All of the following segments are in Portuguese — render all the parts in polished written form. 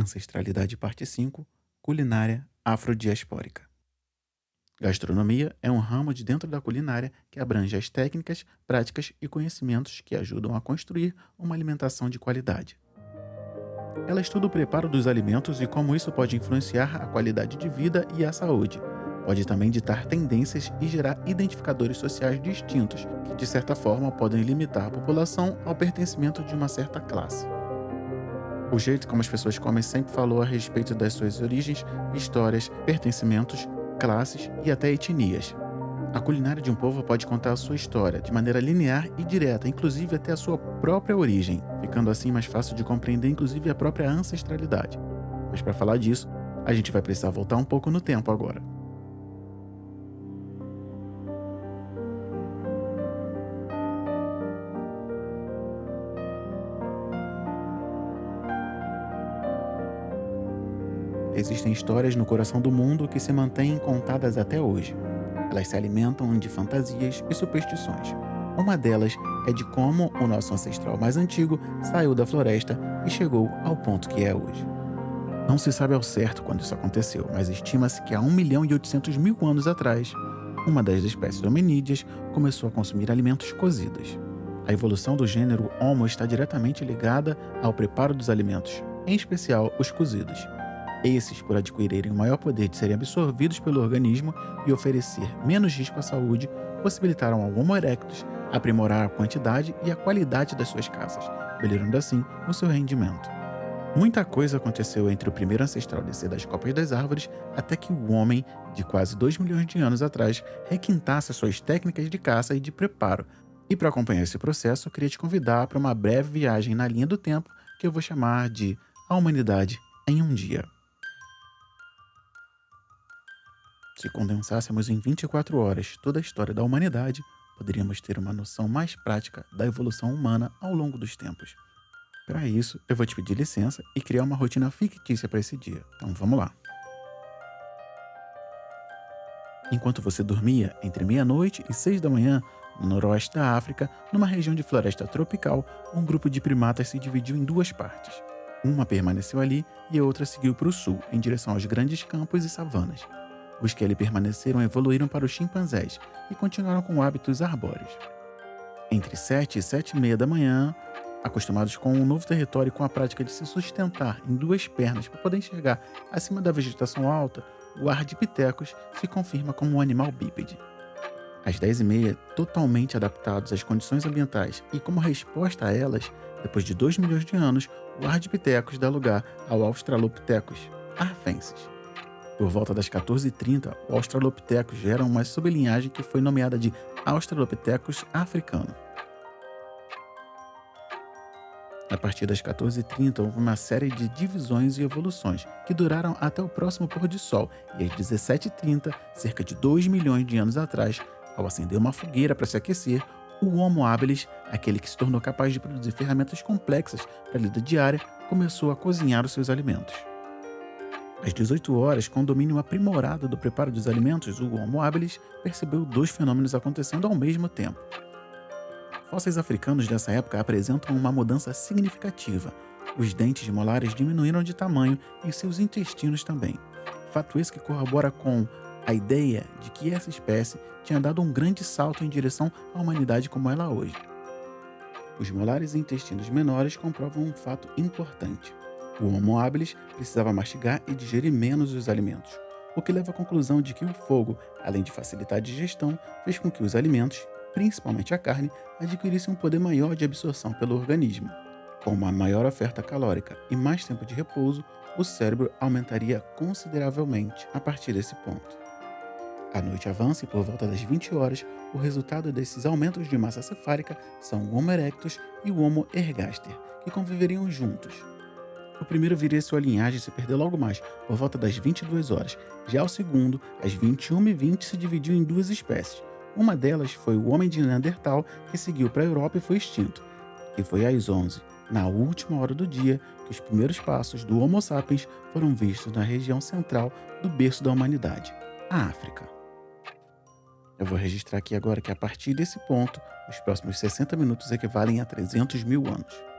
Ancestralidade Parte 5, Culinária afrodiaspórica. Gastronomia é um ramo de dentro da culinária que abrange as técnicas, práticas e conhecimentos que ajudam a construir uma alimentação de qualidade. Ela estuda o preparo dos alimentos e como isso pode influenciar a qualidade de vida e a saúde. Pode também ditar tendências e gerar identificadores sociais distintos, que de certa forma podem limitar a população ao pertencimento de uma certa classe. O jeito como as pessoas comem sempre falou a respeito das suas origens, histórias, pertencimentos, classes e até etnias. A culinária de um povo pode contar a sua história de maneira linear e direta, inclusive até a sua própria origem, ficando assim mais fácil de compreender inclusive a própria ancestralidade. Mas para falar disso, a gente vai precisar voltar um pouco no tempo agora. Existem histórias no coração do mundo que se mantêm contadas até hoje. Elas se alimentam de fantasias e superstições. Uma delas é de como o nosso ancestral mais antigo saiu da floresta e chegou ao ponto que é hoje. Não se sabe ao certo quando isso aconteceu, mas estima-se que há 1.800.000 anos atrás, uma das espécies hominídeas começou a consumir alimentos cozidos. A evolução do gênero Homo está diretamente ligada ao preparo dos alimentos, em especial os cozidos. Esses, por adquirirem o maior poder de serem absorvidos pelo organismo e oferecer menos risco à saúde, possibilitaram ao Homo erectus aprimorar a quantidade e a qualidade das suas caças, melhorando assim o seu rendimento. Muita coisa aconteceu entre o primeiro ancestral descer das copas das árvores até que o homem, de quase 2 milhões de anos atrás, requintasse as suas técnicas de caça e de preparo. E para acompanhar esse processo, eu queria te convidar para uma breve viagem na linha do tempo que eu vou chamar de A Humanidade em um Dia. Se condensássemos em 24 horas toda a história da humanidade, poderíamos ter uma noção mais prática da evolução humana ao longo dos tempos. Para isso, eu vou te pedir licença e criar uma rotina fictícia para esse dia. Então vamos lá. Enquanto você dormia entre meia-noite e 6 da manhã, no noroeste da África, numa região de floresta tropical, um grupo de primatas se dividiu em duas partes. Uma permaneceu ali e a outra seguiu para o sul, em direção aos grandes campos e savanas. Os que ali permaneceram evoluíram para os chimpanzés e continuaram com hábitos arbóreos. Entre 7 e 7:30 da manhã, acostumados com um novo território e com a prática de se sustentar em duas pernas para poder enxergar acima da vegetação alta, o Ardipithecus se confirma como um animal bípede. Às 10:30, totalmente adaptados às condições ambientais e como resposta a elas, depois de 2 milhões de anos, o Ardipithecus dá lugar ao Australopithecus arfensis. Por volta das 14h30, o Australopithecus gera uma sublinhagem que foi nomeada de Australopithecus africano. A partir das 14h30, houve uma série de divisões e evoluções, que duraram até o próximo pôr do sol, e às 17h30, cerca de 2 milhões de anos atrás, ao acender uma fogueira para se aquecer, o Homo habilis, aquele que se tornou capaz de produzir ferramentas complexas para a lida diária, começou a cozinhar os seus alimentos. Às 18 horas, com o domínio aprimorado do preparo dos alimentos, o Homo habilis percebeu dois fenômenos acontecendo ao mesmo tempo. Fósseis africanos dessa época apresentam uma mudança significativa. Os dentes molares diminuíram de tamanho e seus intestinos também. Fato esse que corrobora com a ideia de que essa espécie tinha dado um grande salto em direção à humanidade como ela é hoje. Os molares e intestinos menores comprovam um fato importante. O Homo habilis precisava mastigar e digerir menos os alimentos, o que leva à conclusão de que o fogo, além de facilitar a digestão, fez com que os alimentos, principalmente a carne, adquirissem um poder maior de absorção pelo organismo. Com uma maior oferta calórica e mais tempo de repouso, o cérebro aumentaria consideravelmente a partir desse ponto. A noite avança e por volta das 20 horas, o resultado desses aumentos de massa cefálica são o Homo erectus e o Homo ergaster, que conviveriam juntos. O primeiro viria sua linhagem e se perdeu logo mais, por volta das 22 horas. Já o segundo, às 21h20, se dividiu em duas espécies. Uma delas foi o homem de Neandertal, que seguiu para a Europa e foi extinto. E foi às 11, na última hora do dia, que os primeiros passos do Homo sapiens foram vistos na região central do berço da humanidade, a África. Eu vou registrar aqui agora que a partir desse ponto, os próximos 60 minutos equivalem a 300.000 anos.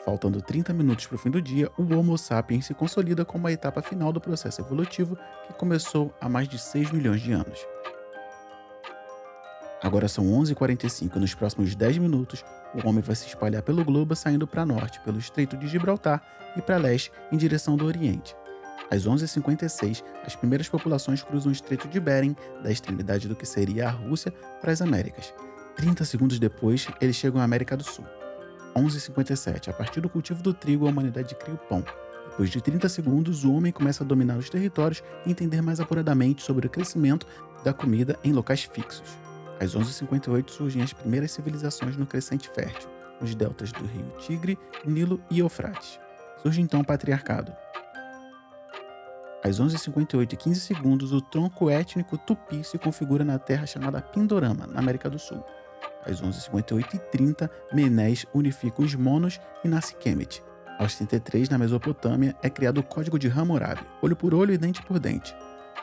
Faltando 30 minutos para o fim do dia, o Homo sapiens se consolida como a etapa final do processo evolutivo que começou há mais de 6 milhões de anos. Agora são 11h45 e nos próximos 10 minutos, o homem vai se espalhar pelo globo saindo para norte pelo Estreito de Gibraltar e para leste em direção do Oriente. Às 11h56, as primeiras populações cruzam o Estreito de Bering, da extremidade do que seria a Rússia, para as Américas. 30 segundos depois, eles chegam à América do Sul. 11h57, a partir do cultivo do trigo, a humanidade cria o pão. Depois de 30 segundos, o homem começa a dominar os territórios e entender mais apuradamente sobre o crescimento da comida em locais fixos. Às 11h58 surgem as primeiras civilizações no crescente fértil, nos deltas do rio Tigre, Nilo e Eufrates. Surge então o patriarcado. Às 11h58 e 15 segundos, o tronco étnico tupi se configura na terra chamada Pindorama, na América do Sul. Às 11h58 e 30, Menés unifica os monos e nasce Kemet. Aos 33, na Mesopotâmia, é criado o Código de Hammurabi, olho por olho e dente por dente.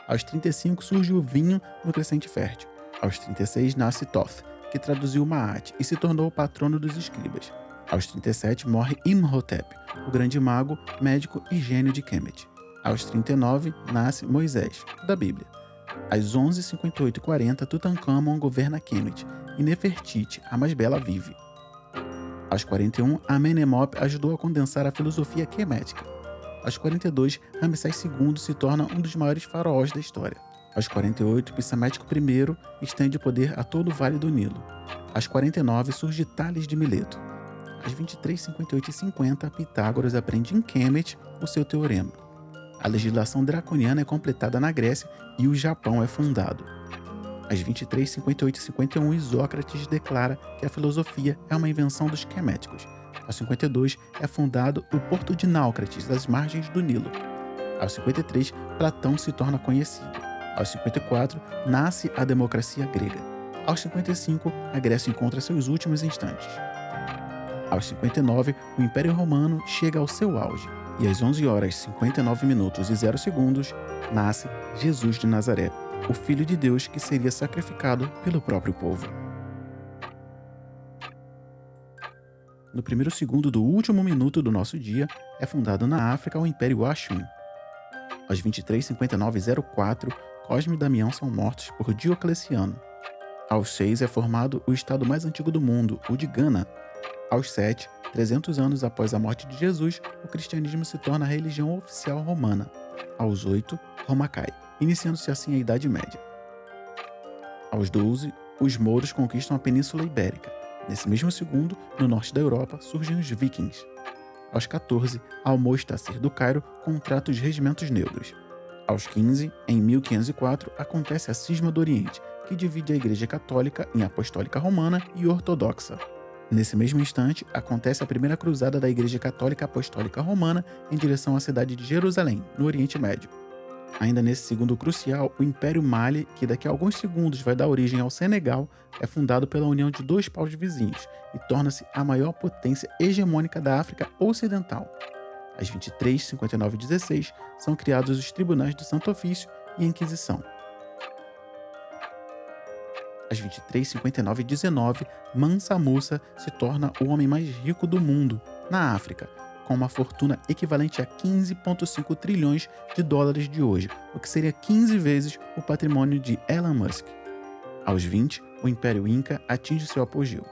Aos 35, surge o vinho no crescente fértil. Aos 36, nasce Thoth, que traduziu Maat e se tornou o patrono dos escribas. Aos 37, morre Imhotep, o grande mago, médico e gênio de Kemet. Aos 39, nasce Moisés, da Bíblia. Às 11h58 e 40, Tutankhamon governa Kemet e Nefertiti, a mais bela, vive. Aos 41, Amenemop ajudou a condensar a filosofia quemética. Aos 42, Ramsés II se torna um dos maiores faraós da história. Aos 48, Psamético I estende o poder a todo o Vale do Nilo. Aos 49, surge Tales de Mileto. Às 23, 58 e 50, Pitágoras aprende em Kemet o seu teorema. A legislação draconiana é completada na Grécia e o Japão é fundado. Às 23, 58 e 51, Isócrates declara que a filosofia é uma invenção dos queméticos. Aos 52, é fundado o Porto de Náucrates, às margens do Nilo. Aos 53, Platão se torna conhecido. Aos 54, nasce a democracia grega. Aos 55, a Grécia encontra seus últimos instantes. Aos 59, o Império Romano chega ao seu auge. E às 11h, 59 minutos e 0 segundos, nasce Jesus de Nazaré, o Filho de Deus que seria sacrificado pelo próprio povo. No primeiro segundo do último minuto do nosso dia, é fundado na África o Império Ashum. Aos 23, 59 e 04, Cosme e Damião são mortos por Diocleciano. Aos 6 é formado o estado mais antigo do mundo, o de Gana. Aos 7, 300 anos após a morte de Jesus, o cristianismo se torna a religião oficial romana. Aos 8, Roma cai, iniciando-se assim a Idade Média. Aos 12, os mouros conquistam a Península Ibérica. Nesse mesmo segundo, no norte da Europa, surgem os vikings. Aos 14, Almostacir do Cairo contrata os regimentos negros. Aos 15, em 1504, acontece a Cisma do Oriente, que divide a Igreja Católica em Apostólica Romana e Ortodoxa. Nesse mesmo instante, acontece a primeira cruzada da Igreja Católica Apostólica Romana em direção à cidade de Jerusalém, no Oriente Médio. Ainda nesse segundo crucial, o Império Mali, que daqui a alguns segundos vai dar origem ao Senegal, é fundado pela união de dois paus vizinhos e torna-se a maior potência hegemônica da África Ocidental. Às 23, 59 e 16, são criados os Tribunais do Santo Ofício e a Inquisição. Às 23, 59 e 19, Mansa Musa se torna o homem mais rico do mundo, na África, com uma fortuna equivalente a 15,5 trilhões de dólares de hoje, o que seria 15 vezes o patrimônio de Elon Musk. Aos 20, o Império Inca atinge seu apogeu.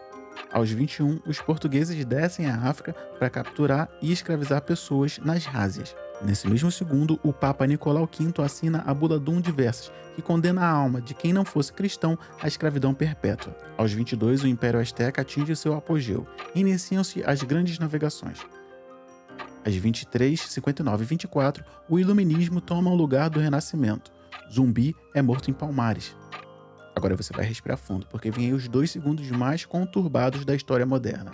Aos 21, os portugueses descem à África para capturar e escravizar pessoas nas rásias. Nesse mesmo segundo, o Papa Nicolau V assina a Bula Dum Diversas, que condena a alma de quem não fosse cristão à escravidão perpétua. Aos 22, o Império Azteca atinge seu apogeu. Iniciam-se as grandes navegações. Às 23, 59 e 24, o Iluminismo toma o lugar do Renascimento. Zumbi é morto em Palmares. Agora você vai respirar fundo, porque vem aí os 2 segundos mais conturbados da história moderna.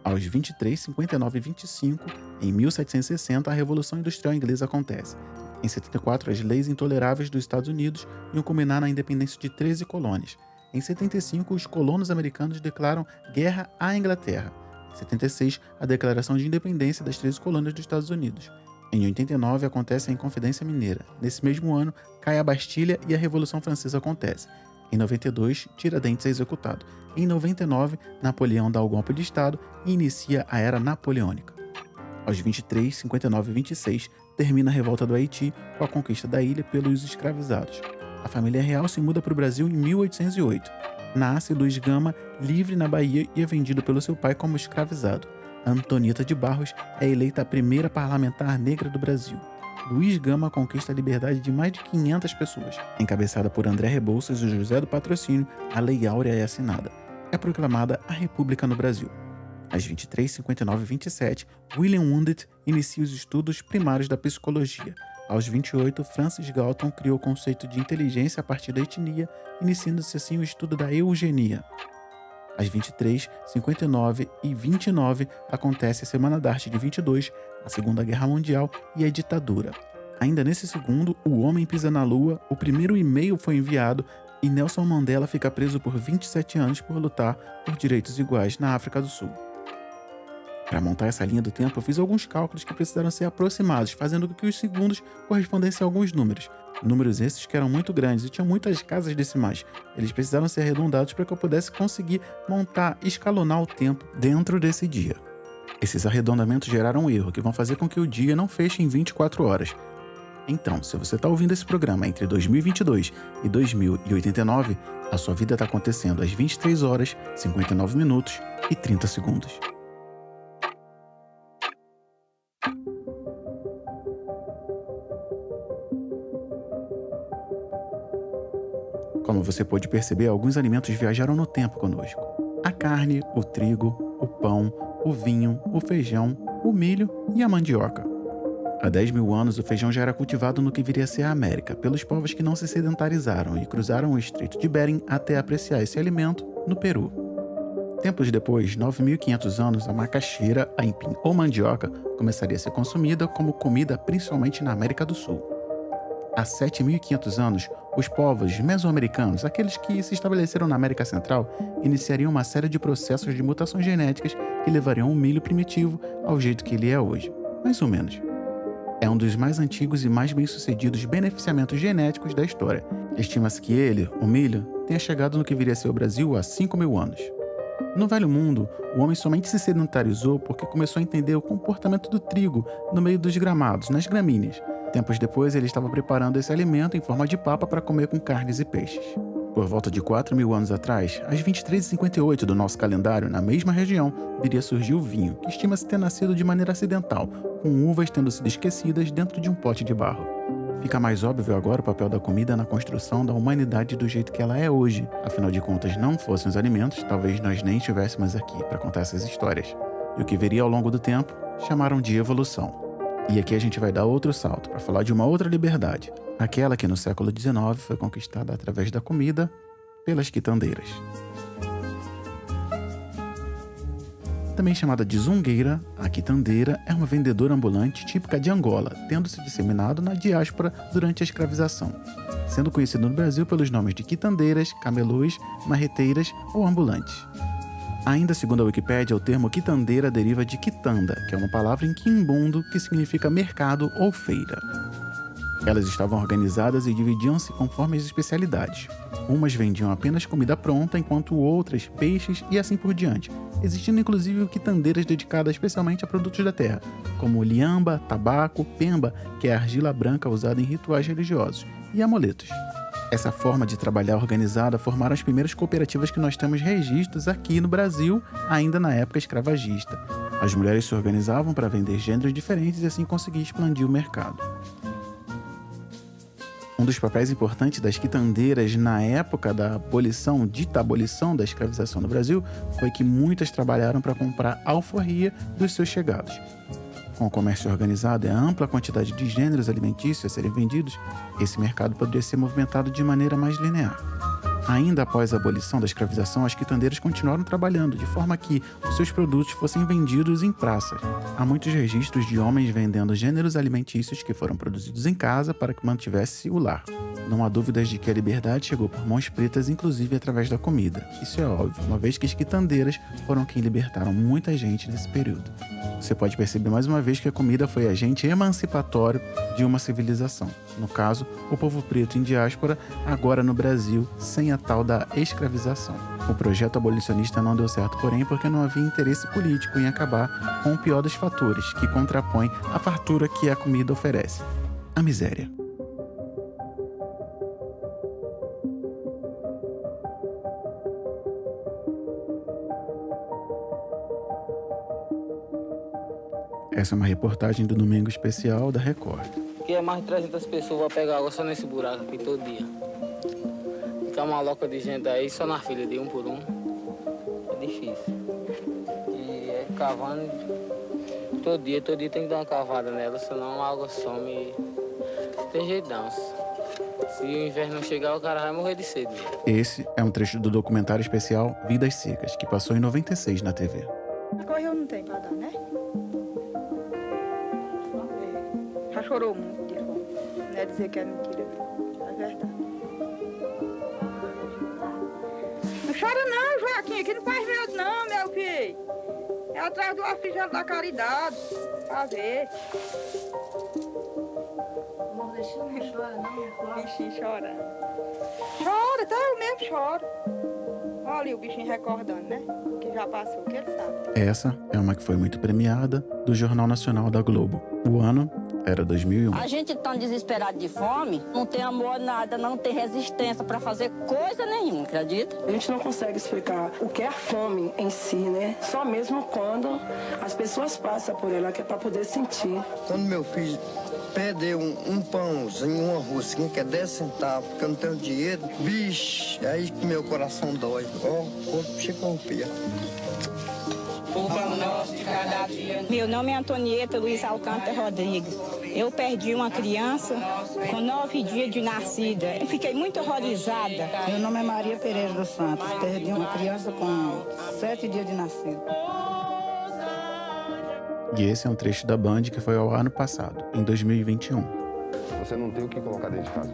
Aos 23, 59 e 25, em 1760, a Revolução Industrial Inglesa acontece. Em 74, as leis intoleráveis dos Estados Unidos iam culminar na independência de 13 colônias. Em 75, os colonos americanos declaram guerra à Inglaterra. Em 76, a Declaração de Independência das 13 colônias dos Estados Unidos. Em 89, acontece a Inconfidência Mineira. Nesse mesmo ano, cai a Bastilha e a Revolução Francesa acontece. Em 92, Tiradentes é executado. Em 99, Napoleão dá o golpe de Estado e inicia a Era Napoleônica. Aos 23, 59 e 26, termina a revolta do Haiti com a conquista da ilha pelos escravizados. A família real se muda para o Brasil em 1808. Nasce Luiz Gama, livre na Bahia, e é vendido pelo seu pai como escravizado. Antonieta de Barros é eleita a primeira parlamentar negra do Brasil. Luiz Gama conquista a liberdade de mais de 500 pessoas. Encabeçada por André Rebouças e José do Patrocínio, a Lei Áurea é assinada. É proclamada a República no Brasil. Às 23, 59 e 27, William Wundt inicia os estudos primários da psicologia. Aos 28, Francis Galton criou o conceito de inteligência a partir da etnia, iniciando-se assim o estudo da eugenia. Às 23, 59 e 29, acontece a Semana da Arte de 22, a Segunda Guerra Mundial e a ditadura. Ainda nesse segundo, o homem pisa na Lua, o primeiro e-mail foi enviado e Nelson Mandela fica preso por 27 anos por lutar por direitos iguais na África do Sul. Para montar essa linha do tempo, eu fiz alguns cálculos que precisaram ser aproximados, fazendo com que os segundos correspondessem a alguns números. Números esses que eram muito grandes e tinham muitas casas decimais. Eles precisaram ser arredondados para que eu pudesse conseguir escalonar o tempo dentro desse dia. Esses arredondamentos geraram um erro que vão fazer com que o dia não feche em 24 horas. Então, se você está ouvindo esse programa entre 2022 e 2089, a sua vida está acontecendo às 23 horas, 59 minutos e 30 segundos. Como você pôde perceber, alguns alimentos viajaram no tempo conosco. A carne, o trigo, o pão, o vinho, o feijão, o milho e a mandioca. Há 10 mil anos, o feijão já era cultivado no que viria a ser a América, pelos povos que não se sedentarizaram e cruzaram o Estreito de Bering até apreciar esse alimento no Peru. Tempos depois, 9.500 anos, a macaxeira, a aipim ou mandioca começaria a ser consumida como comida principalmente na América do Sul. Há 7.500 anos, os povos mesoamericanos, aqueles que se estabeleceram na América Central, iniciariam uma série de processos de mutações genéticas que levariam o milho primitivo ao jeito que ele é hoje, mais ou menos. É um dos mais antigos e mais bem-sucedidos beneficiamentos genéticos da história. Estima-se que ele, o milho, tenha chegado no que viria a ser o Brasil há 5.000 anos. No Velho Mundo, o homem somente se sedentarizou porque começou a entender o comportamento do trigo no meio dos gramados, nas gramíneas. Tempos depois, ele estava preparando esse alimento em forma de papa para comer com carnes e peixes. Por volta de 4.000 anos atrás, às 23h58 do nosso calendário, na mesma região, viria a surgir o vinho, que estima-se ter nascido de maneira acidental, com uvas tendo sido esquecidas dentro de um pote de barro. Fica mais óbvio agora o papel da comida na construção da humanidade do jeito que ela é hoje. Afinal de contas, não fossem os alimentos, talvez nós nem estivéssemos aqui para contar essas histórias. E o que viria ao longo do tempo, chamaram de evolução. E aqui a gente vai dar outro salto para falar de uma outra liberdade, aquela que no século XIX foi conquistada através da comida pelas quitandeiras. Também chamada de zungueira, a quitandeira é uma vendedora ambulante típica de Angola, tendo se disseminado na diáspora durante a escravização, sendo conhecida no Brasil pelos nomes de quitandeiras, camelôs, marreteiras ou ambulantes. Ainda segundo a Wikipédia, o termo quitandeira deriva de quitanda, que é uma palavra em quimbundo que significa mercado ou feira. Elas estavam organizadas e dividiam-se conforme as especialidades. Umas vendiam apenas comida pronta, enquanto outras peixes e assim por diante, existindo inclusive quitandeiras dedicadas especialmente a produtos da terra, como liamba, tabaco, pemba, que é a argila branca usada em rituais religiosos, e amuletos. Essa forma de trabalhar organizada formaram as primeiras cooperativas que nós temos registros aqui no Brasil, ainda na época escravagista. As mulheres se organizavam para vender gêneros diferentes e assim conseguir expandir o mercado. Um dos papéis importantes das quitandeiras na época da dita abolição da escravização no Brasil, foi que muitas trabalharam para comprar alforria dos seus chegados. Com o comércio organizado e a ampla quantidade de gêneros alimentícios a serem vendidos, esse mercado poderia ser movimentado de maneira mais linear. Ainda após a abolição da escravização, as quitandeiras continuaram trabalhando, de forma que os seus produtos fossem vendidos em praças. Há muitos registros de homens vendendo gêneros alimentícios que foram produzidos em casa para que mantivesse o lar. Não há dúvidas de que a liberdade chegou por mãos pretas, inclusive através da comida. Isso é óbvio, uma vez que as quitandeiras foram quem libertaram muita gente nesse período. Você pode perceber mais uma vez que a comida foi agente emancipatório de uma civilização. No caso, o povo preto em diáspora, agora no Brasil, sem a tal da escravização. O projeto abolicionista não deu certo, porém, porque não havia interesse político em acabar com o pior dos fatores que contrapõe a fartura que a comida oferece: a miséria. Essa é uma reportagem do Domingo Especial da Record. Que é mais de 300 pessoas vão pegar água só nesse buraco aqui todo dia. Fica uma loca de gente aí só na fila de um por um. É difícil. E é cavando todo dia tem que dar uma cavada nela, senão a água some e não tem jeito não. Se o inverno chegar, o cara vai morrer de sede. Esse é um trecho do documentário especial Vidas Secas, que passou em 96 na TV. Agora eu não tenho pra dar, né? Já chorou muito de fome. Não é dizer que é mentira, é verdade. Não chora não, Joaquim, que não faz medo não, meu filho. É atrás do afligado da caridade, pra ver. O nordestino não chora, não? O bichinho chorando. Chora, tá? Eu mesmo choro. Olha ali o bichinho recordando, né? Que já passou, que ele sabe. Essa é uma que foi muito premiada, do Jornal Nacional da Globo. O ano era 2001. A gente tão desesperado de fome, não tem amor nada, não tem resistência para fazer coisa nenhuma, acredita? A gente não consegue explicar o que é a fome em si, né? Só mesmo quando as pessoas passam por ela, que é para poder sentir. Quando meu filho pede um pãozinho, uma rosquinha, que é 10 centavos, porque eu não tenho dinheiro, vixe, aí que meu coração dói. Ó, o corpo chega a romper. Meu nome é Antonieta Luiz Alcântara Rodrigues. Eu perdi uma criança com 9 dias de nascida. Eu fiquei muito horrorizada. Meu nome é Maria Pereira dos Santos. Perdi uma criança com 7 dias de nascida. E esse é um trecho da Band que foi ao ano passado, em 2021. Você não tem o que colocar dentro de casa.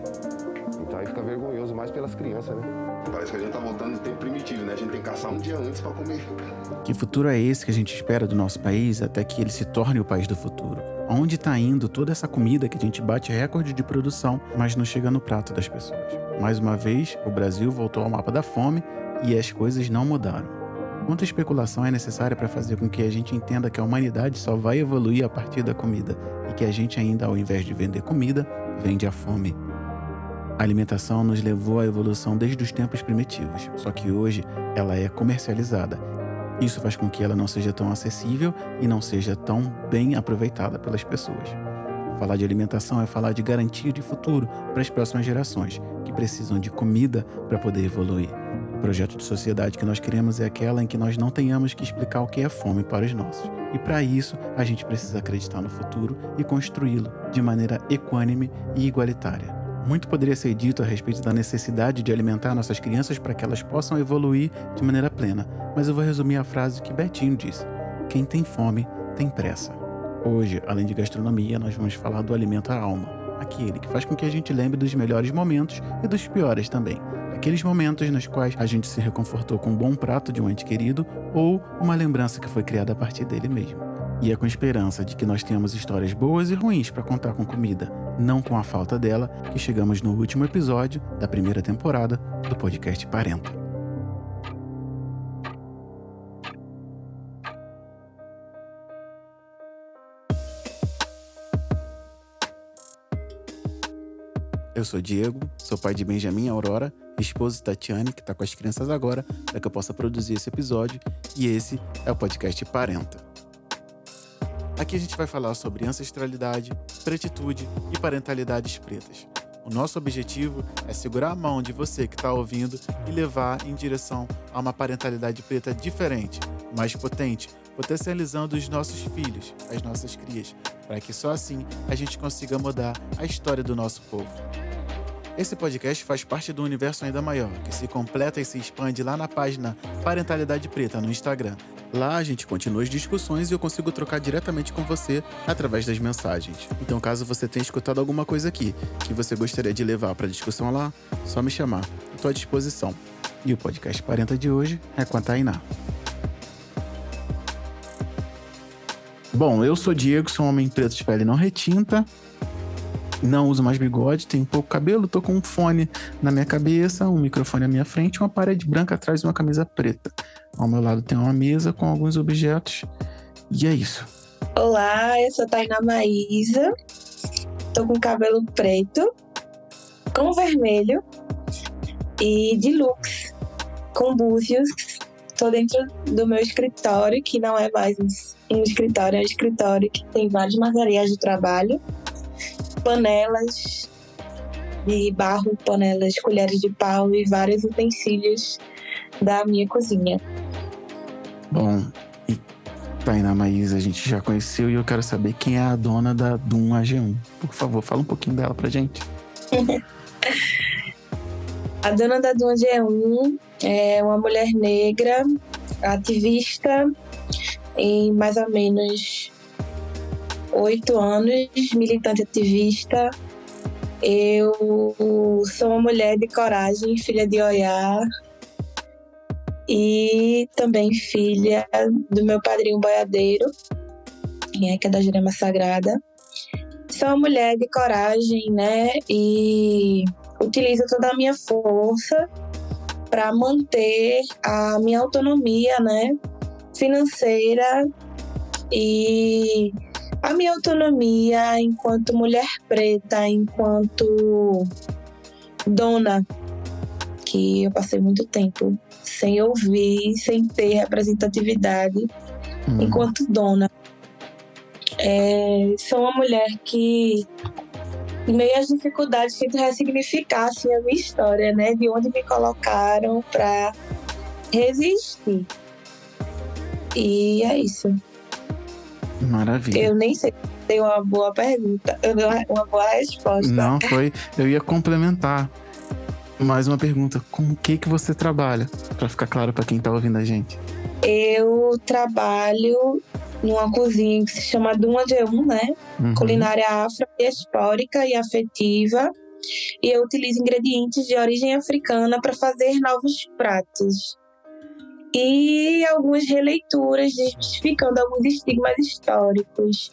Então aí fica vergonhoso mais pelas crianças, né? Parece que a gente tá voltando no tempo primitivo, né? A gente tem que caçar um dia antes pra comer. Que futuro é esse que a gente espera do nosso país até que ele se torne o país do futuro? Onde tá indo toda essa comida que a gente bate recorde de produção, mas não chega no prato das pessoas? Mais uma vez, o Brasil voltou ao mapa da fome e as coisas não mudaram. Quanta especulação é necessária para fazer com que a gente entenda que a humanidade só vai evoluir a partir da comida e que a gente ainda, ao invés de vender comida, vende a fome? A alimentação nos levou à evolução desde os tempos primitivos, só que hoje ela é comercializada. Isso faz com que ela não seja tão acessível e não seja tão bem aproveitada pelas pessoas. Falar de alimentação é falar de garantia de futuro para as próximas gerações, que precisam de comida para poder evoluir. O projeto de sociedade que nós queremos é aquela em que nós não tenhamos que explicar o que é fome para os nossos. E para isso, a gente precisa acreditar no futuro e construí-lo de maneira equânime e igualitária. Muito poderia ser dito a respeito da necessidade de alimentar nossas crianças para que elas possam evoluir de maneira plena, mas eu vou resumir a frase que Betinho disse: quem tem fome tem pressa. Hoje, além de gastronomia, nós vamos falar do alimento à alma, aquele que faz com que a gente lembre dos melhores momentos e dos piores também. Aqueles momentos nos quais a gente se reconfortou com um bom prato de um ente querido ou uma lembrança que foi criada a partir dele mesmo. E é com esperança de que nós tenhamos histórias boas e ruins para contar com comida, não com a falta dela, que chegamos no último episódio da primeira temporada do podcast Parenta. Eu sou Diego, sou pai de Benjamin e Aurora, esposa de Tatiane, que está com as crianças agora, para que eu possa produzir esse episódio, e esse é o podcast Parenta. Aqui a gente vai falar sobre ancestralidade, pretitude e parentalidades pretas. O nosso objetivo é segurar a mão de você que está ouvindo e levar em direção a uma parentalidade preta diferente, mais potente, potencializando os nossos filhos, as nossas crias, para que só assim a gente consiga mudar a história do nosso povo. Esse podcast faz parte do universo ainda maior, que se completa e se expande lá na página Parentalidade Preta no Instagram. Lá a gente continua as discussões e eu consigo trocar diretamente com você através das mensagens. Então, caso você tenha escutado alguma coisa aqui que você gostaria de levar para discussão lá, só me chamar. Estou à disposição. E o podcast Parenta de hoje é com a Tainá. Bom, eu sou Diego, sou um homem preto de pele não retinta. Não uso mais bigode, tenho pouco cabelo, tô com um fone na minha cabeça, um microfone à minha frente, uma parede branca atrás e uma camisa preta. Ao meu lado tem uma mesa com alguns objetos. E é isso. Olá, eu sou Tainá Maísa. Tô com cabelo preto, com vermelho e de lux, com búzios. Tô dentro do meu escritório, que não é mais um escritório, é um escritório que tem vários materiais de trabalho, panelas de barro, panelas, colheres de pau e vários utensílios da minha cozinha. Bom, e Tainá Maísa a gente já conheceu e eu quero saber quem é a dona da Dum AG1. Por favor, fala um pouquinho dela pra gente. A dona da Dum AG1 é uma mulher negra, ativista, em mais ou menos 8 anos, militante ativista. Eu sou uma mulher de coragem, filha de Oiá, e também filha do meu padrinho boiadeiro, que é da Jurema Sagrada. Sou uma mulher de coragem, né? E utilizo toda a minha força para manter a minha autonomia, né? Financeira e a minha autonomia enquanto mulher preta, enquanto dona, que eu passei muito tempo sem ouvir, sem ter representatividade enquanto dona. Sou uma mulher que, em meio às dificuldades, tento ressignificar assim, a minha história, né? De onde me colocaram para resistir. E é isso. Maravilha. Eu nem sei se tem uma boa pergunta, uma boa resposta. Não, foi. Eu ia complementar. Mais uma pergunta. Com o que você trabalha? Para ficar claro para quem tá ouvindo a gente. Eu trabalho numa cozinha que se chama Dum AG1, né? Culinária afro-diaspórica e afetiva. E eu utilizo ingredientes de origem africana para fazer novos pratos. E algumas releituras, desmistificando alguns estigmas históricos,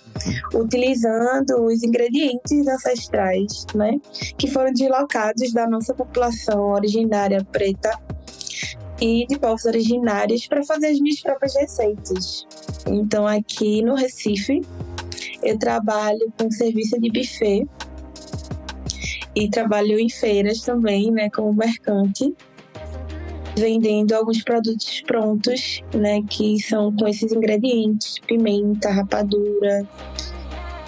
utilizando os ingredientes ancestrais, né, que foram deslocados da nossa população originária preta e de povos originários para fazer as minhas próprias receitas. Então, aqui no Recife, eu trabalho com serviço de buffet e trabalho em feiras também, né, como mercante, vendendo alguns produtos prontos, né, que são com esses ingredientes, pimenta, rapadura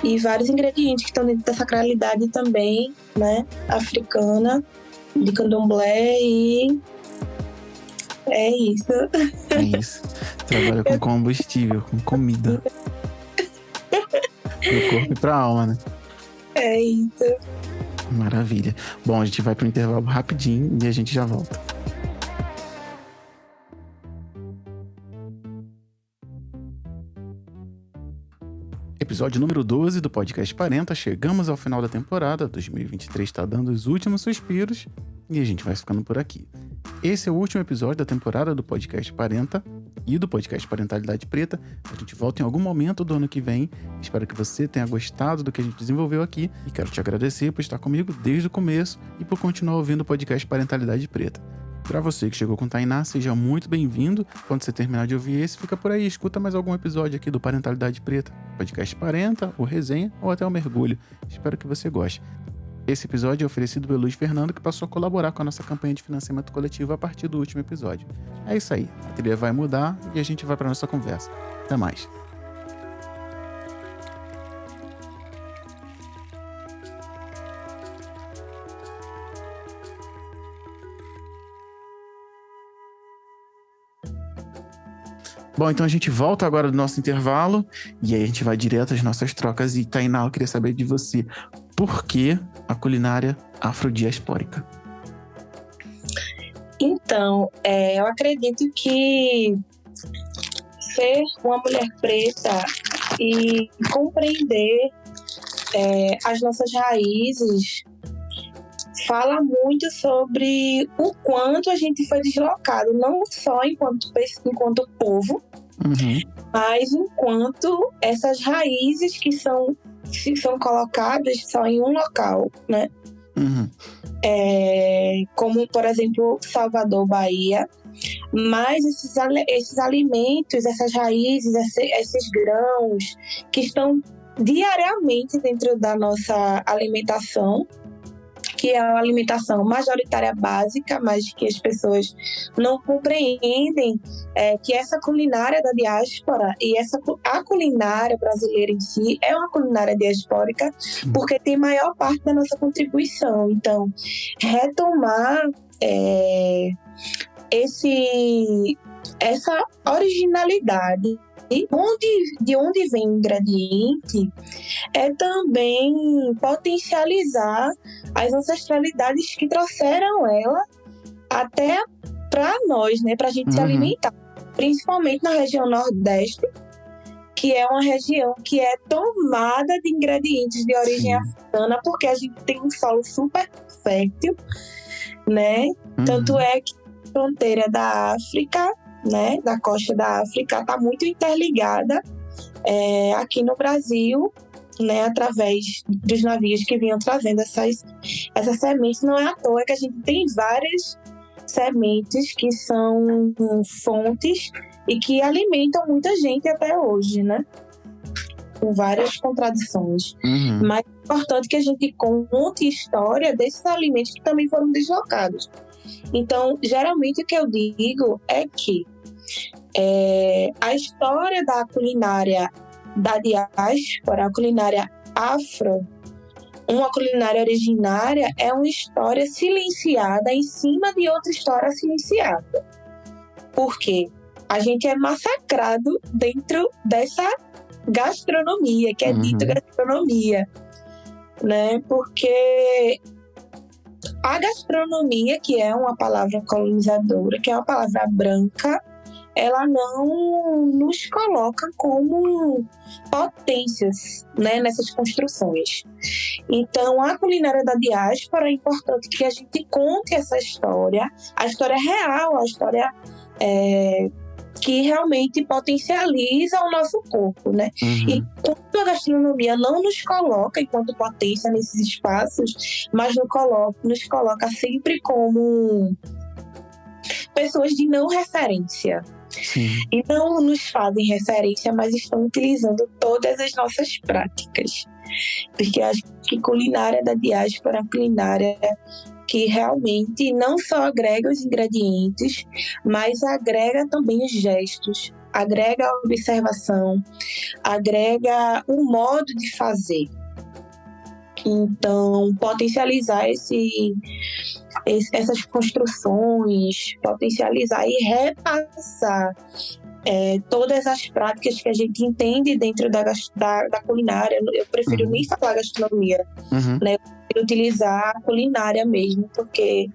e vários ingredientes que estão dentro da sacralidade também, né, africana, de candomblé, e é isso. É isso. Trabalha com combustível, com comida. Pro corpo e pra alma, né? É isso. Maravilha. Bom, a gente vai pro intervalo rapidinho e a gente já volta. Episódio número 12 do Podcast Parenta. Chegamos ao final da temporada. 2023 está dando os últimos suspiros e a gente vai ficando por aqui. Esse é o último episódio da temporada do Podcast Parenta e do Podcast Parentalidade Preta. A gente volta em algum momento do ano que vem. Espero que você tenha gostado do que a gente desenvolveu aqui e quero te agradecer por estar comigo desde o começo e por continuar ouvindo o Podcast Parentalidade Preta. Para você que chegou com Tainá, seja muito bem-vindo. Quando você terminar de ouvir esse, fica por aí, escuta mais algum episódio aqui do Parentalidade Preta. Podcast Parenta, ou Resenha, ou até o Mergulho. Espero que você goste. Esse episódio é oferecido pelo Luiz Fernando, que passou a colaborar com a nossa campanha de financiamento coletivo a partir do último episódio. É isso aí, a trilha vai mudar e a gente vai para nossa conversa. Até mais. Bom, então a gente volta agora do nosso intervalo e aí a gente vai direto às nossas trocas. E Tainá, eu queria saber de você, por que a culinária afrodiaspórica? Então, eu acredito que ser uma mulher preta e compreender as nossas raízes fala muito sobre o quanto a gente foi deslocado, não só enquanto povo, mas enquanto essas raízes que são são colocadas só em um local, né? Como, por exemplo, Salvador, Bahia. Mas esses alimentos, essas raízes, esses grãos que estão diariamente dentro da nossa alimentação, que é uma alimentação majoritária básica, mas que as pessoas não compreendem, que essa culinária da diáspora e a culinária brasileira em si é uma culinária diaspórica, porque tem maior parte da nossa contribuição. Então, retomar essa originalidade de onde vem o ingrediente é também potencializar as ancestralidades que trouxeram ela até para nós, né, para a gente se alimentar, principalmente na região Nordeste, que é uma região que é tomada de ingredientes de origem africana, porque a gente tem um solo super fértil, né? Tanto é que a fronteira da África, né, da costa da África, está muito interligada aqui no Brasil, né, através dos navios que vinham trazendo essas sementes. Não é à toa que a gente tem várias sementes que são fontes e que alimentam muita gente até hoje, né? Com várias contradições. Mas é importante que a gente conte história desses alimentos que também foram deslocados. Então, geralmente o que eu digo é que a história da culinária da diáspora, a culinária afro, uma culinária originária, é uma história silenciada em cima de outra história silenciada. Por quê? A gente é massacrado dentro dessa gastronomia, que é dito gastronomia, né? Porque a gastronomia, que é uma palavra colonizadora, que é uma palavra branca, ela não nos coloca como potências, né, nessas construções. Então, a culinária da diáspora, é importante que a gente conte essa história, a história real, a história que realmente potencializa o nosso corpo, né? E quando a gastronomia não nos coloca enquanto potência nesses espaços, mas nos coloca sempre como pessoas de não referência. E não nos fazem referência, mas estão utilizando todas as nossas práticas. Porque acho que culinária da diáspora é uma culinária que realmente não só agrega os ingredientes, mas agrega também os gestos, agrega a observação, agrega o modo de fazer. Então, potencializar essas construções, potencializar e repassar todas as práticas que a gente entende dentro da culinária. Eu prefiro nem falar gastronomia, né? Eu prefiro utilizar a culinária mesmo, porque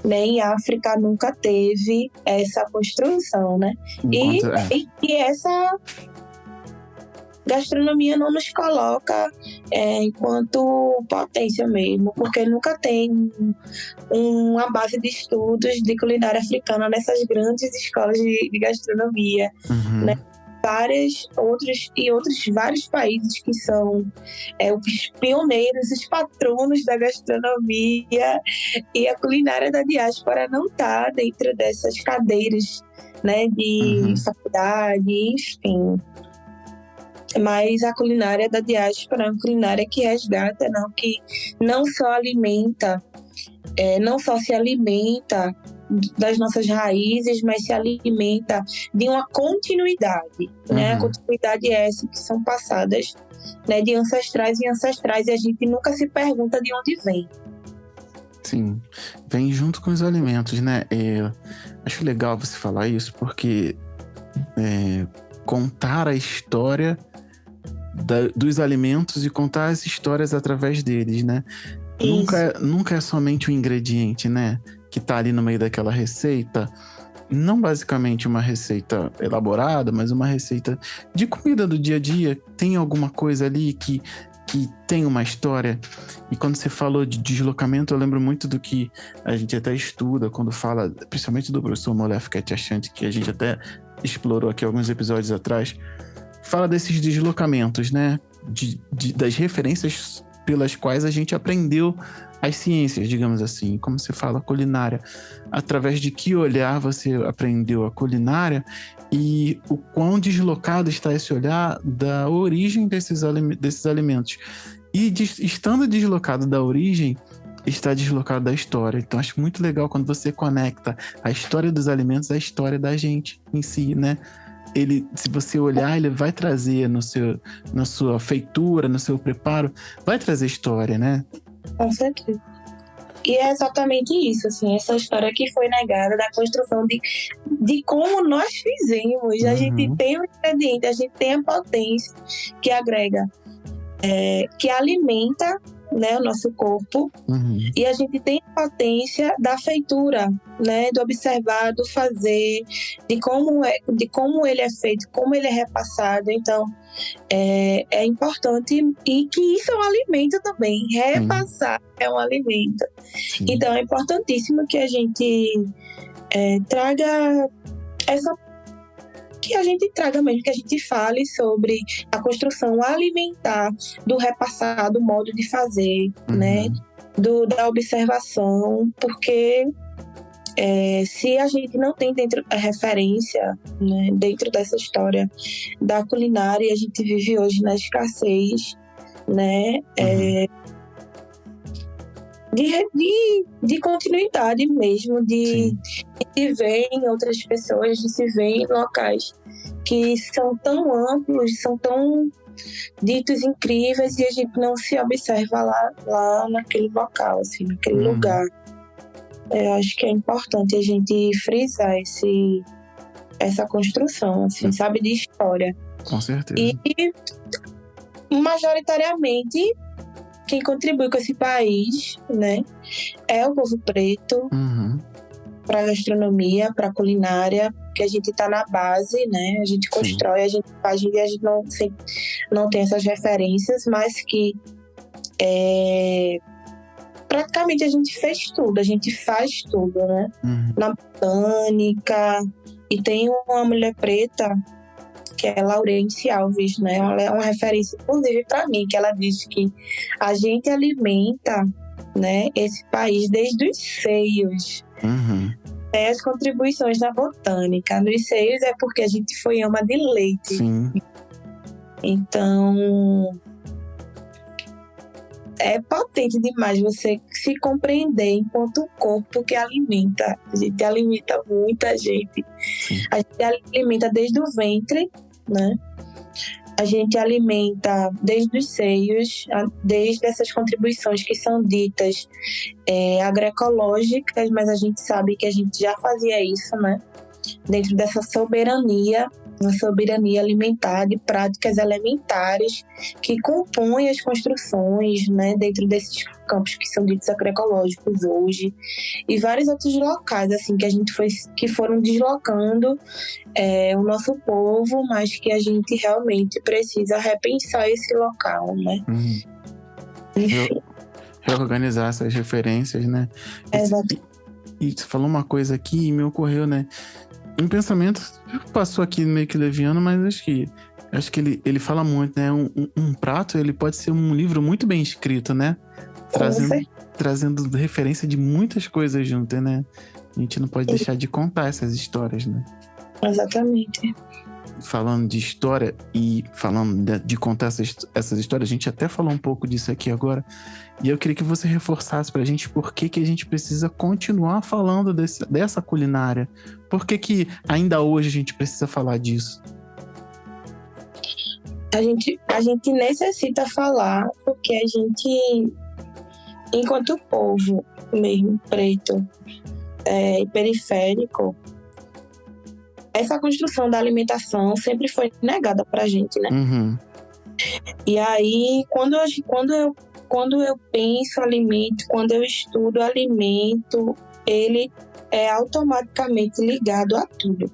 em África nunca teve essa construção, né? E essa gastronomia não nos coloca enquanto potência mesmo, porque nunca tem uma base de estudos de culinária africana nessas grandes escolas de gastronomia, né? Vários países que são os pioneiros, os patronos da gastronomia, e a culinária da diáspora não está dentro dessas cadeiras, né, de faculdade, enfim. Mas a culinária da diáspora é uma culinária que resgata, que não só se alimenta das nossas raízes, mas se alimenta de uma continuidade, né? A continuidade é essa que são passadas, né, de ancestrais em ancestrais, e a gente nunca se pergunta de onde vem. Sim, vem junto com os alimentos, né? Acho legal você falar isso, porque contar a história dos alimentos e contar as histórias através deles, né? Nunca é somente o ingrediente, né, que tá ali no meio daquela receita. Não basicamente uma receita elaborada, mas uma receita de comida do dia a dia. Tem alguma coisa ali que tem uma história. E quando você falou de deslocamento, eu lembro muito do que a gente até estuda quando fala, principalmente do professor Molefe Ketchachante, que a gente até explorou aqui alguns episódios atrás, fala desses deslocamentos, né? Das referências pelas quais a gente aprendeu as ciências, digamos assim. Como você fala, culinária. Através de que olhar você aprendeu a culinária e o quão deslocado está esse olhar da origem desses alimentos. E estando deslocado da origem, está deslocado da história. Então, acho muito legal quando você conecta a história dos alimentos à história da gente em si, né? Se você olhar, ele vai trazer na sua feitura, no seu preparo, vai trazer história, né? Com certeza. E é exatamente isso, assim, essa história que foi negada da construção de como nós fizemos. A gente tem o ingrediente, a gente tem a potência que agrega, que alimenta, né, o nosso corpo, e a gente tem a potência da feitura, né, do observar, do fazer, de como ele é feito, como ele é repassado. Então é importante, e que isso é um alimento também, repassar é um alimento. Sim. Então é importantíssimo que a gente traga que a gente traga mesmo, que a gente fale sobre a construção alimentar do repassado, modo de fazer, né? Da observação, porque se a gente não tem dentro a referência, né, dentro dessa história da culinária, a gente vive hoje na escassez, né? De continuidade mesmo, de se ver em outras pessoas, de se ver em locais que são tão amplos, são tão ditos incríveis, e a gente não se observa lá naquele local, assim, naquele lugar. Eu acho que é importante a gente frisar essa construção, assim, sabe, de história. Com certeza. E majoritariamente quem contribui com esse país, né, é o povo preto, para a gastronomia, para a culinária, que a gente está na base, né, a gente constrói, a gente faz, e a gente não tem essas referências, mas que praticamente a gente fez tudo, a gente faz tudo, né, na botânica. E tem uma mulher preta, que é Laurence Alves, né? Ela é uma referência, inclusive, para mim, que ela diz que a gente alimenta, né, esse país desde os seios. Tem as contribuições na botânica. Nos seios é porque a gente foi ama de leite. Sim. Então, é potente demais você se compreender enquanto corpo que alimenta. A gente alimenta muita gente. Sim. A gente alimenta desde o ventre, né? A gente alimenta desde os seios, desde essas contribuições que são ditas agroecológicas, mas a gente sabe que a gente já fazia isso, né? Dentro dessa soberania, uma soberania alimentar, de práticas elementares que compõem as construções, né, dentro desses campos que são ditos agroecológicos hoje, e vários outros locais assim que foram deslocando o nosso povo, mas que a gente realmente precisa repensar esse local, né? Reorganizar essas referências, né? Exato. E você falou uma coisa aqui e me ocorreu, né? Um pensamento passou aqui meio que leviano, mas acho que ele fala muito, né? Um prato, ele pode ser um livro muito bem escrito, né? Trazendo referência de muitas coisas juntas, né? A gente não pode deixar de contar essas histórias, né? Exatamente. Falando de história e falando de contar essas histórias, a gente até falou um pouco disso aqui agora, e eu queria que você reforçasse pra gente por que a gente precisa continuar falando dessa culinária. Por que ainda hoje a gente precisa falar disso? A gente necessita falar porque a gente, enquanto povo mesmo preto e periférico, essa construção da alimentação sempre foi negada pra gente, né? E aí, quando eu penso alimento, quando eu estudo alimento, ele é automaticamente ligado a tudo.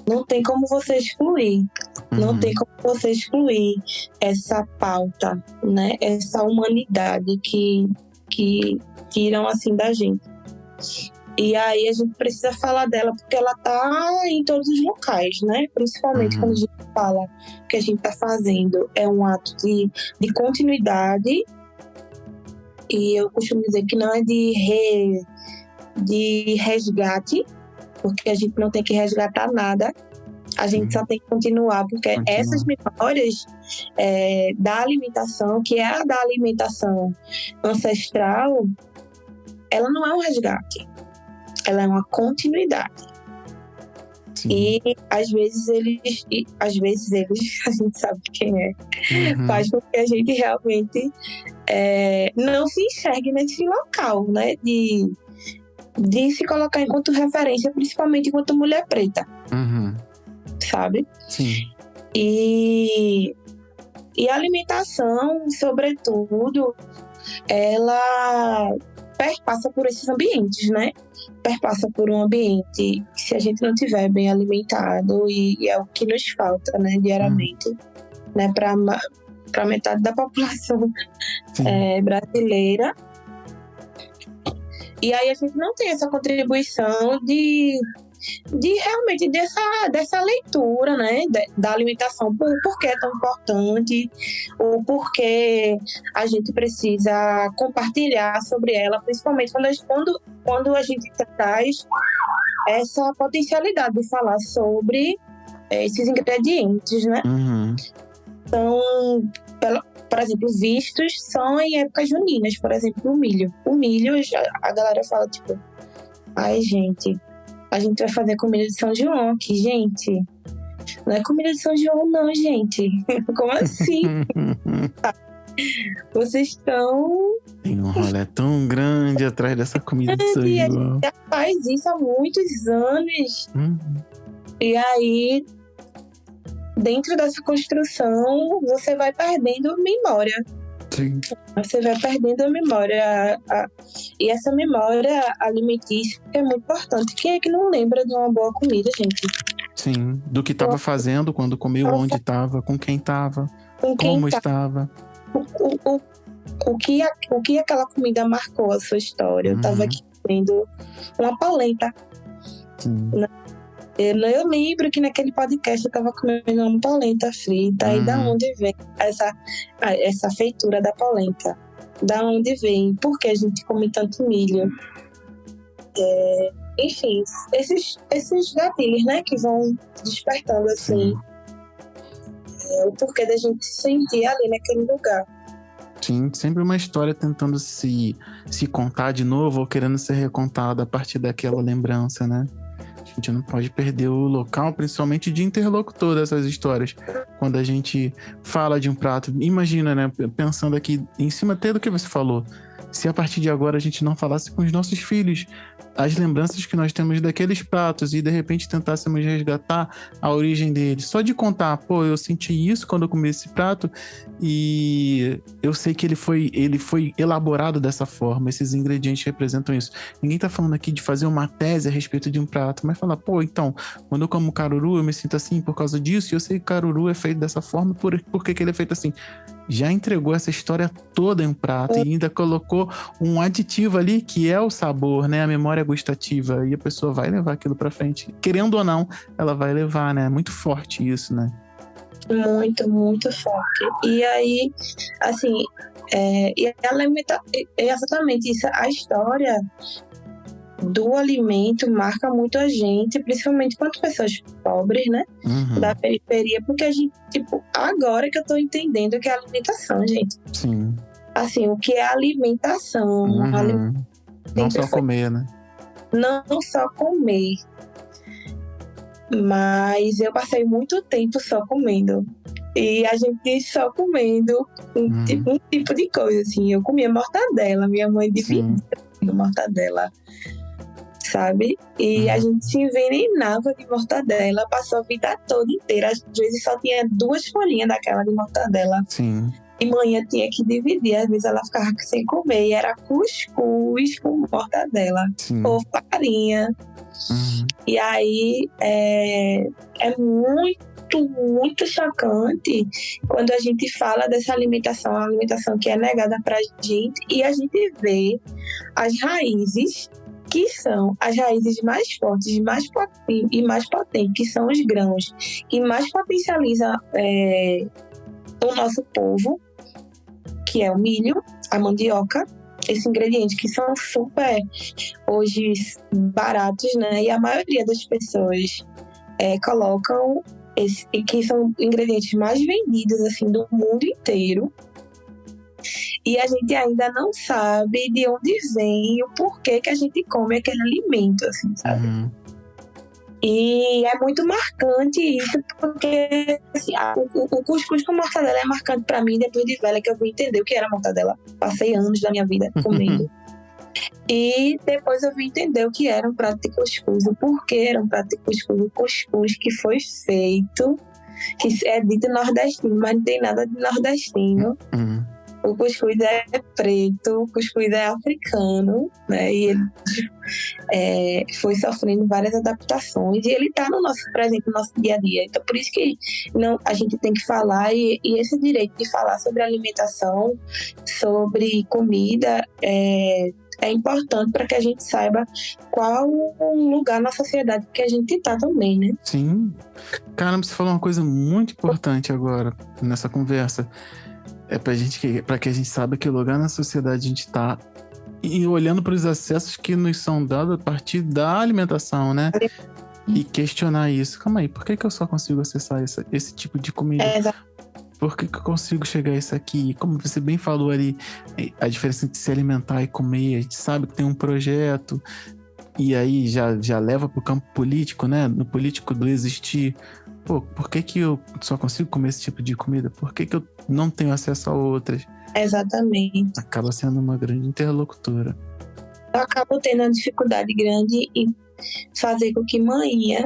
Não tem como você excluir. Não tem como você excluir essa pauta, né? Essa humanidade que tiram assim da gente. E aí a gente precisa falar dela porque ela tá em todos os locais, né? Principalmente quando a gente fala que a gente tá fazendo é um ato de continuidade. E eu costumo dizer que não é de resgate, porque a gente não tem que resgatar nada. A gente só tem que continuar, porque essas memórias da alimentação, que é a da alimentação ancestral, ela não é um resgate. Ela é uma continuidade. Sim. E às vezes eles, a gente sabe quem é, faz com que a gente realmente não se enxergue nesse local, né? De se colocar enquanto referência, principalmente enquanto mulher preta. Sabe? Sim. E a alimentação, sobretudo, ela perpassa por esses ambientes, né? Perpassa por um ambiente que, se a gente não tiver bem alimentado, e é o que nos falta, né, diariamente, né, para metade da população brasileira. E aí a gente não tem essa contribuição de realmente dessa leitura, né, da alimentação, por que é tão importante, o porquê a gente precisa compartilhar sobre ela, principalmente quando a gente traz essa potencialidade de falar sobre esses ingredientes, né? Então, por exemplo, vistos são em épocas juninas, por exemplo, o milho. O milho, a galera fala, tipo, ai, gente, a gente vai fazer comida de São João aqui, gente. Não é comida de São João, não, gente. Como assim? Vocês estão... Tem um rolê tão grande atrás dessa comida de São João. A gente já faz isso há muitos anos. E aí, dentro dessa construção, você vai perdendo memória. Sim. Você vai perdendo a memória. E essa memória alimentícia é muito importante. Quem é que não lembra de uma boa comida, gente? Sim, do que estava fazendo, quando comeu, onde estava, com quem estava, como estava. O que aquela comida marcou a sua história? Eu estava aqui comendo uma polenta. Eu lembro que naquele podcast eu estava comendo uma polenta frita. E da onde vem essa feitura da polenta? Da onde vem? Por que a gente come tanto milho? Enfim, esses gatilhos, né, que vão despertando assim o porquê da gente se sentir ali naquele lugar. Sim, sempre uma história tentando se contar de novo ou querendo ser recontada a partir daquela lembrança, né? A gente não pode perder o local, principalmente de interlocutor dessas histórias. Quando a gente fala de um prato, imagina, né? Pensando aqui em cima até do que você falou. Se a partir de agora a gente não falasse com os nossos filhos as lembranças que nós temos daqueles pratos e de repente tentássemos resgatar a origem deles. Só de contar, pô, eu senti isso quando eu comi esse prato e eu sei que ele foi elaborado dessa forma, esses ingredientes representam isso. Ninguém tá falando aqui de fazer uma tese a respeito de um prato, mas falar, pô, então, quando eu como caruru eu me sinto assim por causa disso e eu sei que caruru é feito dessa forma, por que ele é feito assim? Já entregou essa história toda em um prato e ainda colocou um aditivo ali que é o sabor, né? A memória gustativa. E a pessoa vai levar aquilo pra frente. Querendo ou não, ela vai levar, né? É muito forte isso, né? Muito, muito forte. E aí, assim, é exatamente isso. A história do alimento marca muito a gente, principalmente quanto pessoas pobres, né? Da periferia, porque a gente, tipo, agora que eu tô entendendo o que é alimentação, gente. Sim. Assim, o que é alimentação. Não só comer, né? Não só comer. Mas eu passei muito tempo só comendo. E a gente só comendo um tipo de coisa, assim. Eu comia mortadela, minha mãe dividia mortadela, sabe? E a gente se envenenava de mortadela, passou a vida toda inteira. Às vezes só tinha 2 folhinhas daquela de mortadela. Sim. E manhã tinha que dividir, às vezes ela ficava sem comer. E era cuscuz com mortadela, ou farinha. E aí é muito, muito chocante quando a gente fala dessa alimentação, a alimentação que é negada pra gente, e a gente vê as raízes que são as raízes mais fortes e mais potentes, que são os grãos, que mais potencializam o nosso povo, que é o milho, a mandioca, esses ingredientes que são super, hoje, baratos, né? E a maioria das pessoas colocam, que são ingredientes mais vendidos, assim, do mundo inteiro. E a gente ainda não sabe de onde vem e o porquê que a gente come aquele alimento, assim, sabe? Uhum. E é muito marcante isso, porque assim, o cuscuz com mortadela é marcante pra mim depois de velha, que eu vim entender o que era mortadela. Passei anos da minha vida comendo. E depois eu vim entender o que era um prato de cuscuz, o porquê era um prato de cuscuz. O cuscuz que foi feito, que é dito nordestino, mas não tem nada de nordestino. Uhum. O cuscuz é preto, o cuscuz é africano, né? E ele foi sofrendo várias adaptações e ele está no nosso presente, no nosso dia a dia. Então, por isso que a gente tem que falar, e esse direito de falar sobre alimentação, sobre comida, é importante para que a gente saiba qual o lugar na sociedade que a gente está também, né? Sim. Caramba, você falou uma coisa muito importante agora nessa conversa. É para que a gente saiba que lugar na sociedade a gente está, e olhando para os acessos que nos são dados a partir da alimentação, né? E questionar isso. Calma aí, por que eu só consigo acessar esse tipo de comida? Por que eu consigo chegar a isso aqui? Como você bem falou ali, a diferença entre se alimentar e comer, a gente sabe que tem um projeto, e aí já leva para o campo político, né? No político do existir. Pô, por que eu só consigo comer esse tipo de comida? Por que eu não tenho acesso a outras? Exatamente. Acaba sendo uma grande interlocutora. Eu acabo tendo uma dificuldade grande em fazer com que manhã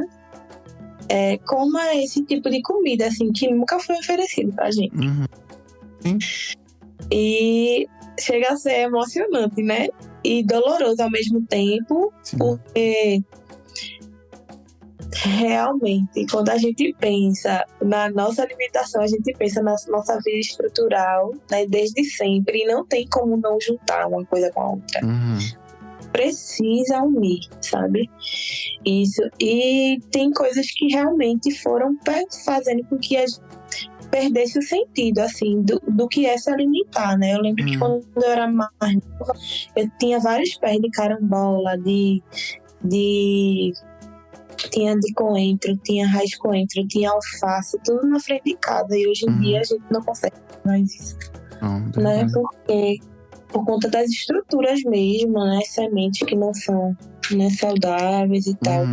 coma esse tipo de comida, assim, que nunca foi oferecido pra gente. Uhum. Sim. E chega a ser emocionante, né? E doloroso ao mesmo tempo, sim, porque realmente, quando a gente pensa na nossa alimentação, a gente pensa na nossa vida estrutural, né, desde sempre, e não tem como não juntar uma coisa com a outra. Uhum. Precisa unir, sabe? Isso. E tem coisas que realmente foram fazendo com que a gente perdesse o sentido, assim, do que é se alimentar, né? Eu lembro que quando eu era mais nova, eu tinha vários pés de carambola, tinha de coentro, tinha raiz coentro, tinha alface, tudo na frente de casa. E hoje em dia a gente não consegue mais isso. Né? Porque, por conta das estruturas mesmo, né? Sementes que não são, né, saudáveis e tal.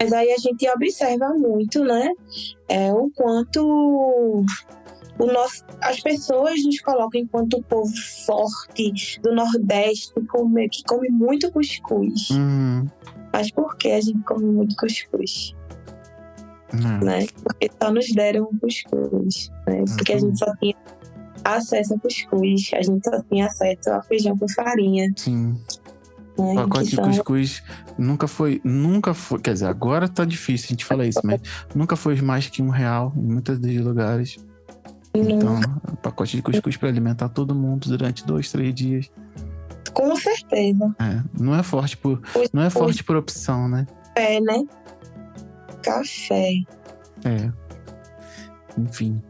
Mas aí a gente observa muito, né? O quanto as pessoas nos colocam enquanto povo forte do Nordeste, que come muito cuscuz. Mas por que a gente come muito cuscuz? Né? Porque só nos deram um cuscuz, né? Porque a gente só tinha acesso a cuscuz, a gente só tinha acesso a feijão com farinha. Sim. Né? O pacote de cuscuz nunca foi, quer dizer, agora tá difícil a gente falar isso, mas nunca foi mais que R$1 em muitos dos lugares. Então, o pacote de cuscuz para alimentar todo mundo durante 2-3 dias. Com certeza. Não é forte por opção, né? Né? Café. Enfim.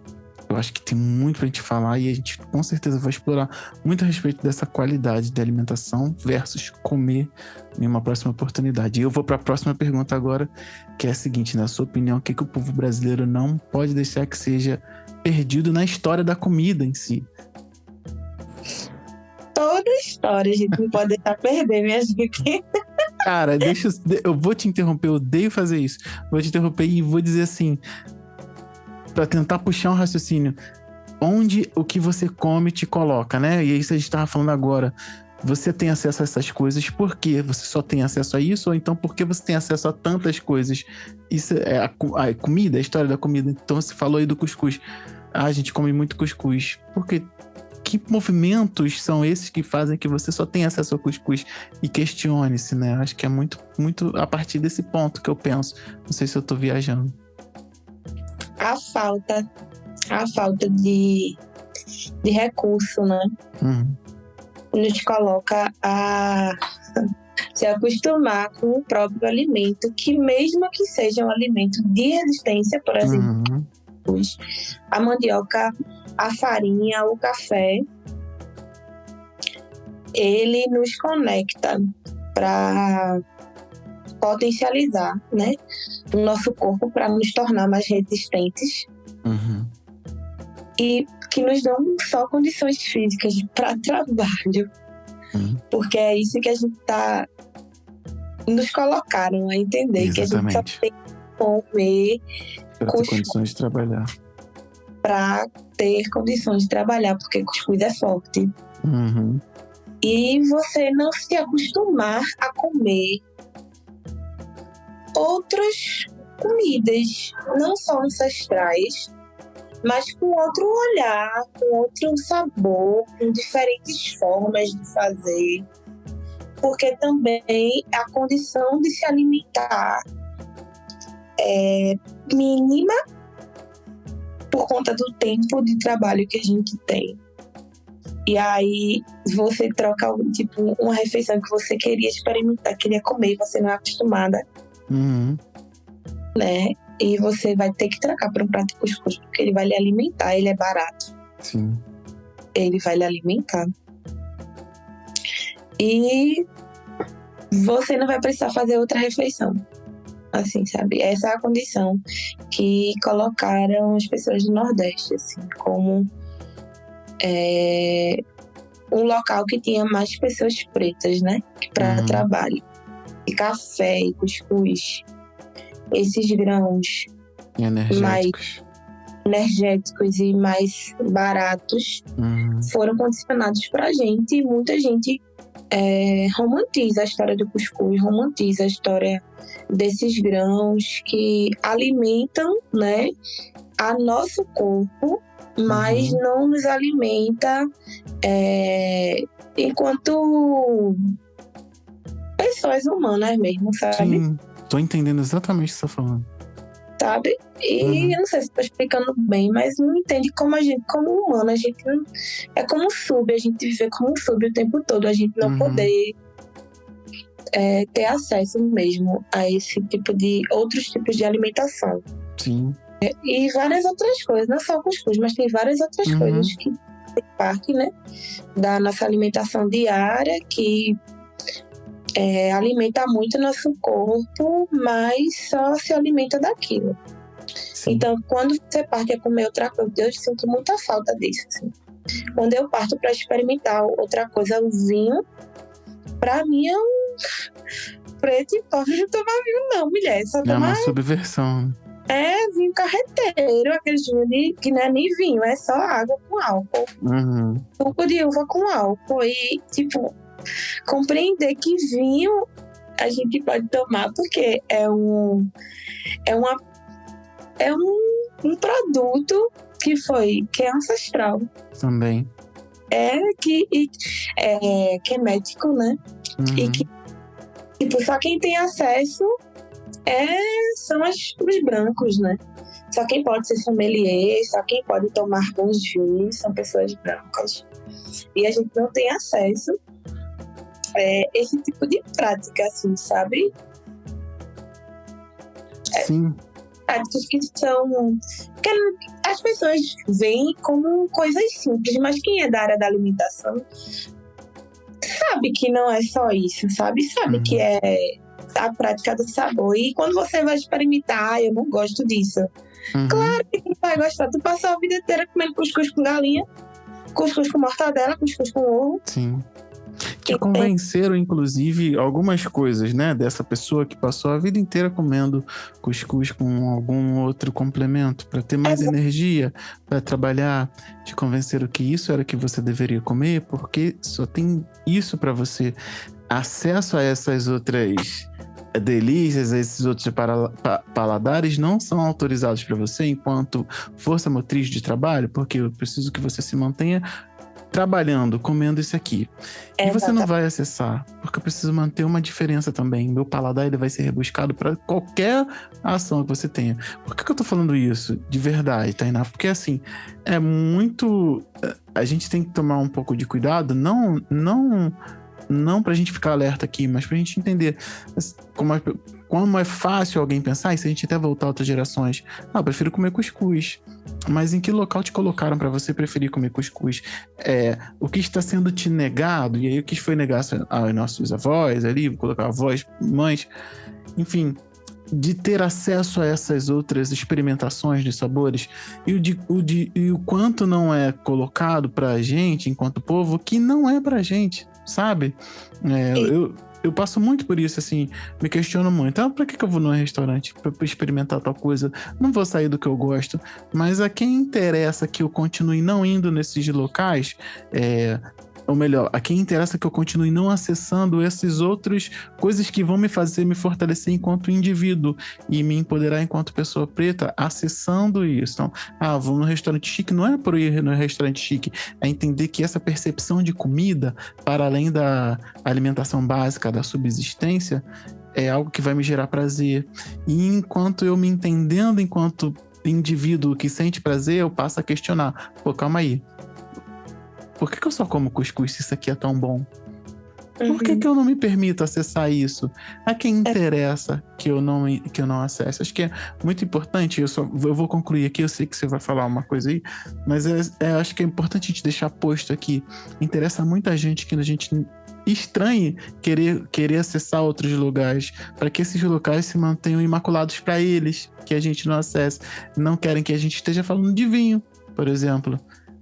Eu acho que tem muito pra gente falar e a gente com certeza vai explorar muito a respeito dessa qualidade de alimentação versus comer em uma próxima oportunidade. E eu vou pra próxima pergunta agora, que é a seguinte: na sua opinião, o que o povo brasileiro não pode deixar que seja perdido na história da comida em si? Toda a história, a gente não pode deixar perder, minha gente. Cara, eu vou te interromper, eu odeio fazer isso. Vou te interromper e vou dizer assim, pra tentar puxar um raciocínio. Onde o que você come te coloca, né? E isso a gente tava falando agora. Você tem acesso a essas coisas por quê? Você só tem acesso a isso? Ou então por que você tem acesso a tantas coisas? Isso é a comida, a história da comida. Então você falou aí do cuscuz. A gente come muito cuscuz. Porque que movimentos são esses que fazem que você só tenha acesso ao cuscuz? E questione-se, né? Acho que é muito, muito a partir desse ponto que eu penso. Não sei se eu tô viajando. A falta de recurso, né? Nos coloca a se acostumar com o próprio alimento, que mesmo que seja um alimento de resistência, por exemplo, a mandioca, a farinha, o café, ele nos conecta para potencializar, né, o nosso corpo para nos tornar mais resistentes e que nos dão só condições físicas para trabalho, porque é isso que a gente nos colocaram a entender. Exatamente. Que a gente só tem que comer para ter condições de trabalhar. Para ter condições de trabalhar, porque cuscuz é forte. E você não se acostumar a comer outras comidas, não só ancestrais, mas com outro olhar, com outro sabor, com diferentes formas de fazer. Porque também a condição de se alimentar é mínima por conta do tempo de trabalho que a gente tem. E aí você troca tipo, uma refeição que você queria experimentar, queria comer, e você não é acostumada, né? E você vai ter que trocar por um prato de cuscuz, porque ele vai lhe alimentar, ele é barato. Sim. Ele vai lhe alimentar. E você não vai precisar fazer outra refeição. Assim, sabe? Essa é a condição que colocaram as pessoas do Nordeste, assim, como um local que tinha mais pessoas pretas, né? Para trabalho. E café e cuscuz. Esses grãos mais energéticos e mais baratos foram condicionados pra gente, e muita gente romantiza a história do cuscuz, romantiza a história desses grãos que alimentam, né, a nosso corpo, mas não nos alimenta enquanto pessoas humanas mesmo, sabe? Sim. Tô entendendo exatamente o que você tá falando. Sabe? E eu não sei se tô explicando bem, mas não entende como a gente, como humano, a gente não, é como sub, a gente vive como sub o tempo todo, a gente não poder ter acesso mesmo a esse tipo de, outros tipos de alimentação. Sim. E várias outras coisas, não só cuscuz, mas tem várias outras coisas que fazem parte, né, da nossa alimentação diária, que alimenta muito nosso corpo, mas só se alimenta daquilo. Sim. Então, quando você parte a comer outra coisa, eu sinto muita falta disso. Assim. Quando eu parto para experimentar outra coisa, o vinho, para mim é um preto e pobre, não tomar vinho não, mulher. Só tomar... É uma subversão. É vinho carreteiro, aquele vinho que não é nem vinho, é só água com álcool. Suco de uva com álcool e, tipo... compreender que vinho a gente pode tomar porque é um produto que é ancestral também, que é médico, né? E que tipo, só quem tem acesso são os brancos, né? Só quem pode ser sommelier, só quem pode tomar bons vinhos são pessoas brancas, e a gente não tem acesso esse tipo de prática, assim, sabe? Sim. Práticas que são... que as pessoas veem como coisas simples, mas quem é da área da alimentação sabe que não é só isso, sabe? Sabe que é a prática do sabor. E quando você vai experimentar, eu não gosto disso. Claro que tu vai gostar. Tu passou a vida inteira comendo cuscuz com galinha, cuscuz com mortadela, cuscuz com ovo. Sim. Que convenceram, inclusive, algumas coisas, né? Dessa pessoa que passou a vida inteira comendo cuscuz com algum outro complemento para ter mais energia para trabalhar. Te convenceram que isso era o que você deveria comer, porque só tem isso para você. Acesso a essas outras delícias, a esses outros paladares não são autorizados para você enquanto força motriz de trabalho, porque eu preciso que você se mantenha trabalhando, comendo isso aqui. E você não vai acessar, porque eu preciso manter uma diferença também. Meu paladar ele vai ser rebuscado para qualquer ação que você tenha. Por que eu tô falando isso de verdade, Tainá? Porque assim, é muito... A gente tem que tomar um pouco de cuidado, não não pra gente ficar alerta aqui, mas pra gente entender como é fácil alguém pensar, e se a gente até voltar a outras gerações, eu prefiro comer cuscuz. Mas em que local te colocaram pra você preferir comer cuscuz? O que está sendo te negado, e aí o que foi negado aos nossos avós ali, vou colocar avós, mães, enfim, de ter acesso a essas outras experimentações de sabores, e o quanto não é colocado pra gente, enquanto povo, que não é pra gente, sabe? Eu passo muito por isso, assim, me questiono muito. Pra que eu vou num restaurante? Pra experimentar tal coisa? Não vou sair do que eu gosto. Mas a quem interessa que eu continue não indo nesses locais, ou melhor, a quem interessa que eu continue não acessando essas outras coisas que vão me fazer me fortalecer enquanto indivíduo e me empoderar enquanto pessoa preta, acessando isso. Então, vou no restaurante chique, não é por ir no restaurante chique, é entender que essa percepção de comida, para além da alimentação básica, da subsistência, é algo que vai me gerar prazer. E enquanto eu me entendendo enquanto indivíduo que sente prazer, eu passo a questionar, calma aí. Por que eu só como cuscuz se isso aqui é tão bom? Por que eu não me permito acessar isso? A quem interessa que eu não acesse? Acho que é muito importante, eu vou concluir aqui, eu sei que você vai falar uma coisa aí, mas acho que é importante a gente deixar posto aqui. Interessa muita gente que a gente estranhe querer acessar outros lugares, para que esses locais se mantenham imaculados para eles, que a gente não acesse. Não querem que a gente esteja falando de vinho, por exemplo.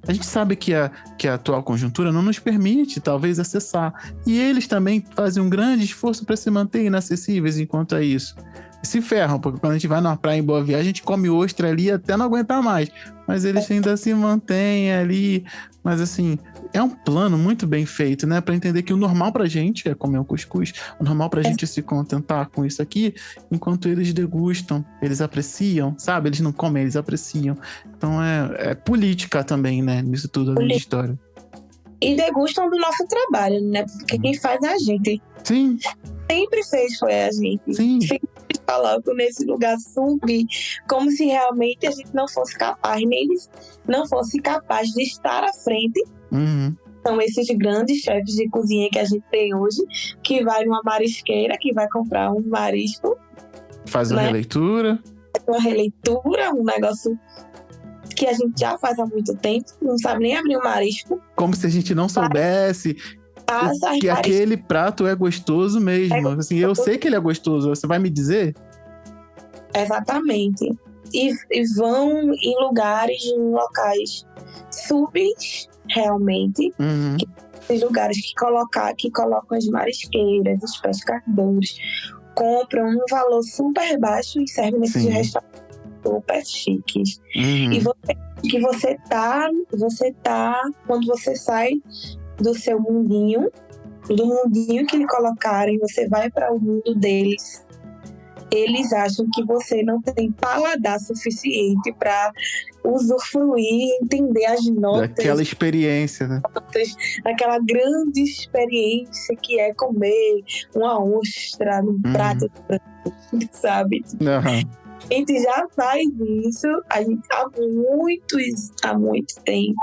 A gente sabe que a atual conjuntura não nos permite, talvez, acessar. E eles também fazem um grande esforço para se manter inacessíveis enquanto é isso. E se ferram, porque quando a gente vai numa praia em Boa Viagem, a gente come ostra ali até não aguentar mais. Mas eles ainda se mantêm ali. Mas, assim, é um plano muito bem feito, né? Para entender que o normal pra gente é comer um cuscuz. O normal pra gente é se contentar com isso aqui, enquanto eles degustam, eles apreciam, sabe? Eles não comem, eles apreciam. Então é política também, né? Nisso tudo, além de história. E degustam do nosso trabalho, né? Porque quem faz é a gente. Sim. Sempre fez foi a gente. Sim. Sempre coloco nesse lugar subir, como se realmente a gente não fosse capaz, nem eles não fosse capaz de estar à frente. São esses grandes chefes de cozinha que a gente tem hoje, que vai numa marisqueira, que vai comprar um marisco. Faz uma releitura. Uma releitura, um negócio que a gente já faz há muito tempo, não sabe nem abrir um marisco. Como se a gente não soubesse que aquele prato é gostoso mesmo. Assim, eu sei que ele é gostoso, você vai me dizer? Exatamente. E vão em lugares, em locais subs, realmente. Esses lugares que colocam as marisqueiras, os pescadores, compram um valor super baixo e servem nesses restaurantes super chiques. E você tá, quando você sai do seu mundinho, do mundinho que lhe colocaram, e você vai para o mundo deles, eles acham que você não tem paladar suficiente para usufruir, entender as notas. Daquela experiência, né? Aquela grande experiência que é comer uma ostra num prato, sabe? A gente já faz isso, a gente há muito tempo.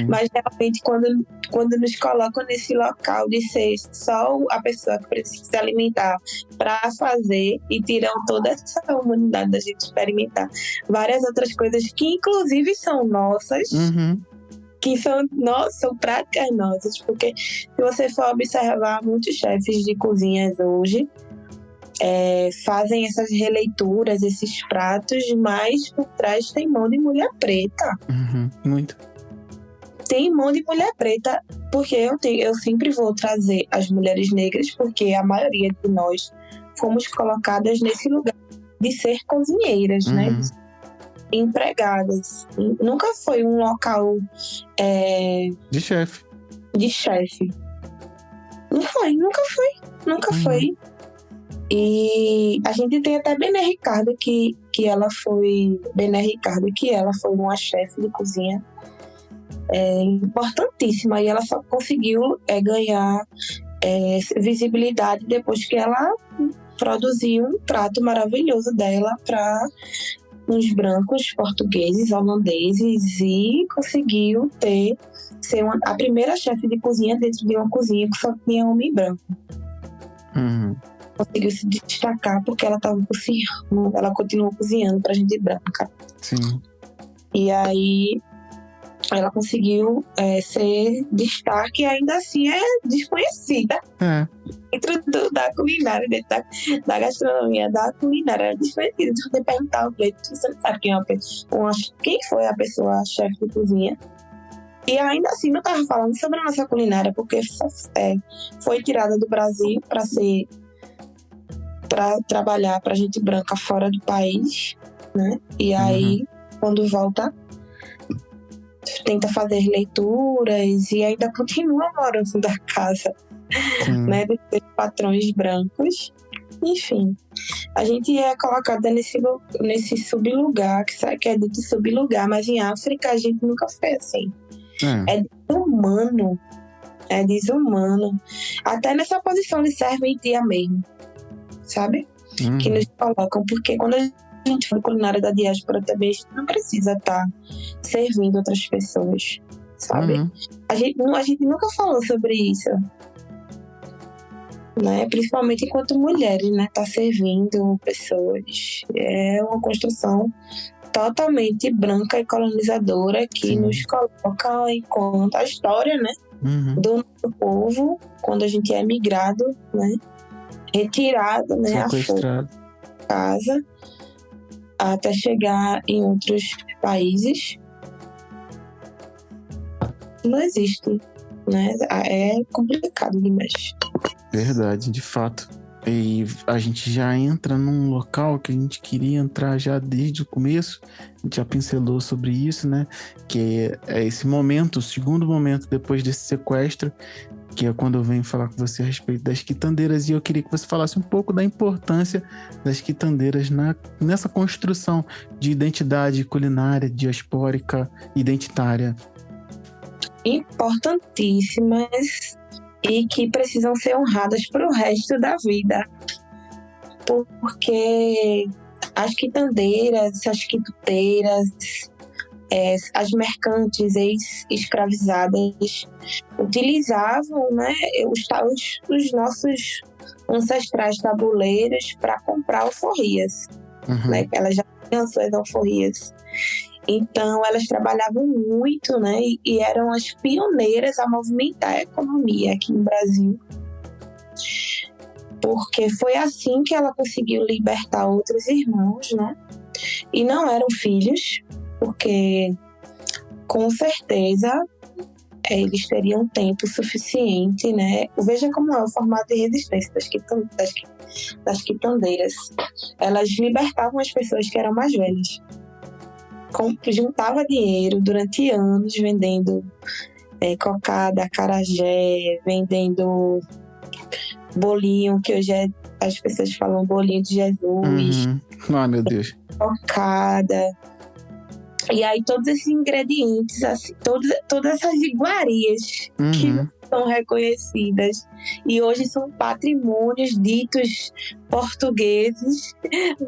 Mas realmente quando nos colocam nesse local de ser só a pessoa que precisa se alimentar para fazer, e tiram toda essa humanidade da gente experimentar várias outras coisas que inclusive são nossas, que são práticas nossas, porque se você for observar, muitos chefes de cozinhas hoje fazem essas releituras, esses pratos, mas por trás tem mão de mulher preta. Muito. Tem mão de mulher preta, porque eu sempre vou trazer as mulheres negras, porque a maioria de nós fomos colocadas nesse lugar de ser cozinheiras, né? De ser empregadas. Nunca foi um local de chefe. Nunca foi. E a gente tem até Bené Ricardo, que ela foi uma chefe de cozinha importantíssima, e ela só conseguiu ganhar visibilidade depois que ela produziu um prato maravilhoso dela para uns brancos portugueses, holandeses, e conseguiu ser a primeira chefe de cozinha dentro de uma cozinha que só tinha homem branco. Conseguiu se destacar porque ela estava cozinhando, ela continuou cozinhando pra gente branca. Sim. E aí ela conseguiu ser destaque e ainda assim é desconhecida dentro da culinária, dentro da gastronomia da culinária. Ela é desconhecida. Se você perguntar ao Cleiton, você não sabe quem foi a pessoa chefe de cozinha. E ainda assim não estava falando sobre a nossa culinária, porque foi tirada do Brasil para trabalhar para gente branca fora do país, né? E aí, quando volta, tenta fazer leituras e ainda continua morando da casa, né? Desses patrões brancos. Enfim, a gente é colocada nesse sublugar, que é dito sublugar, mas em África a gente nunca foi assim. É desumano. Até nessa posição de serventia mesmo, sabe? Que nos colocam, porque quando a gente for culinária da diáspora também, a gente não precisa estar servindo outras pessoas, sabe? A gente nunca falou sobre isso, né? Principalmente enquanto mulheres, né? Tá servindo pessoas. É uma construção totalmente branca e colonizadora que nos coloca enquanto a história, né? Do nosso povo, quando a gente é migrado, né? Retirado, né? Sequestrado. A casa, até chegar em outros países. Não existe, né? É complicado demais. Verdade, de fato. E a gente já entra num local que a gente queria entrar já desde o começo. A gente já pincelou sobre isso, né? Que é esse momento, o segundo momento depois desse sequestro, que é quando eu venho falar com você a respeito das quitandeiras. E eu queria que você falasse um pouco da importância das quitandeiras nessa construção de identidade culinária, diaspórica, identitária. Importantíssimas e que precisam ser honradas para o resto da vida. Porque as quitandeiras, as quituteiras, as mercantes ex-escravizadas utilizavam, né, os nossos ancestrais tabuleiros para comprar alforrias. Né? Elas já tinham suas alforrias. Então, elas trabalhavam muito, né? E eram as pioneiras a movimentar a economia aqui no Brasil. Porque foi assim que ela conseguiu libertar outros irmãos, né? E não eram filhos, porque, com certeza, eles teriam tempo suficiente, né? Veja como é o formato de resistência das quitandeiras. Elas libertavam as pessoas que eram mais velhas. Juntava dinheiro durante anos vendendo cocada, acarajé, vendendo bolinho, que hoje as pessoas falam bolinho de Jesus. Ai, meu Deus. Cocada. E aí todos esses ingredientes, assim, todas essas iguarias que são reconhecidas e hoje são patrimônios ditos portugueses,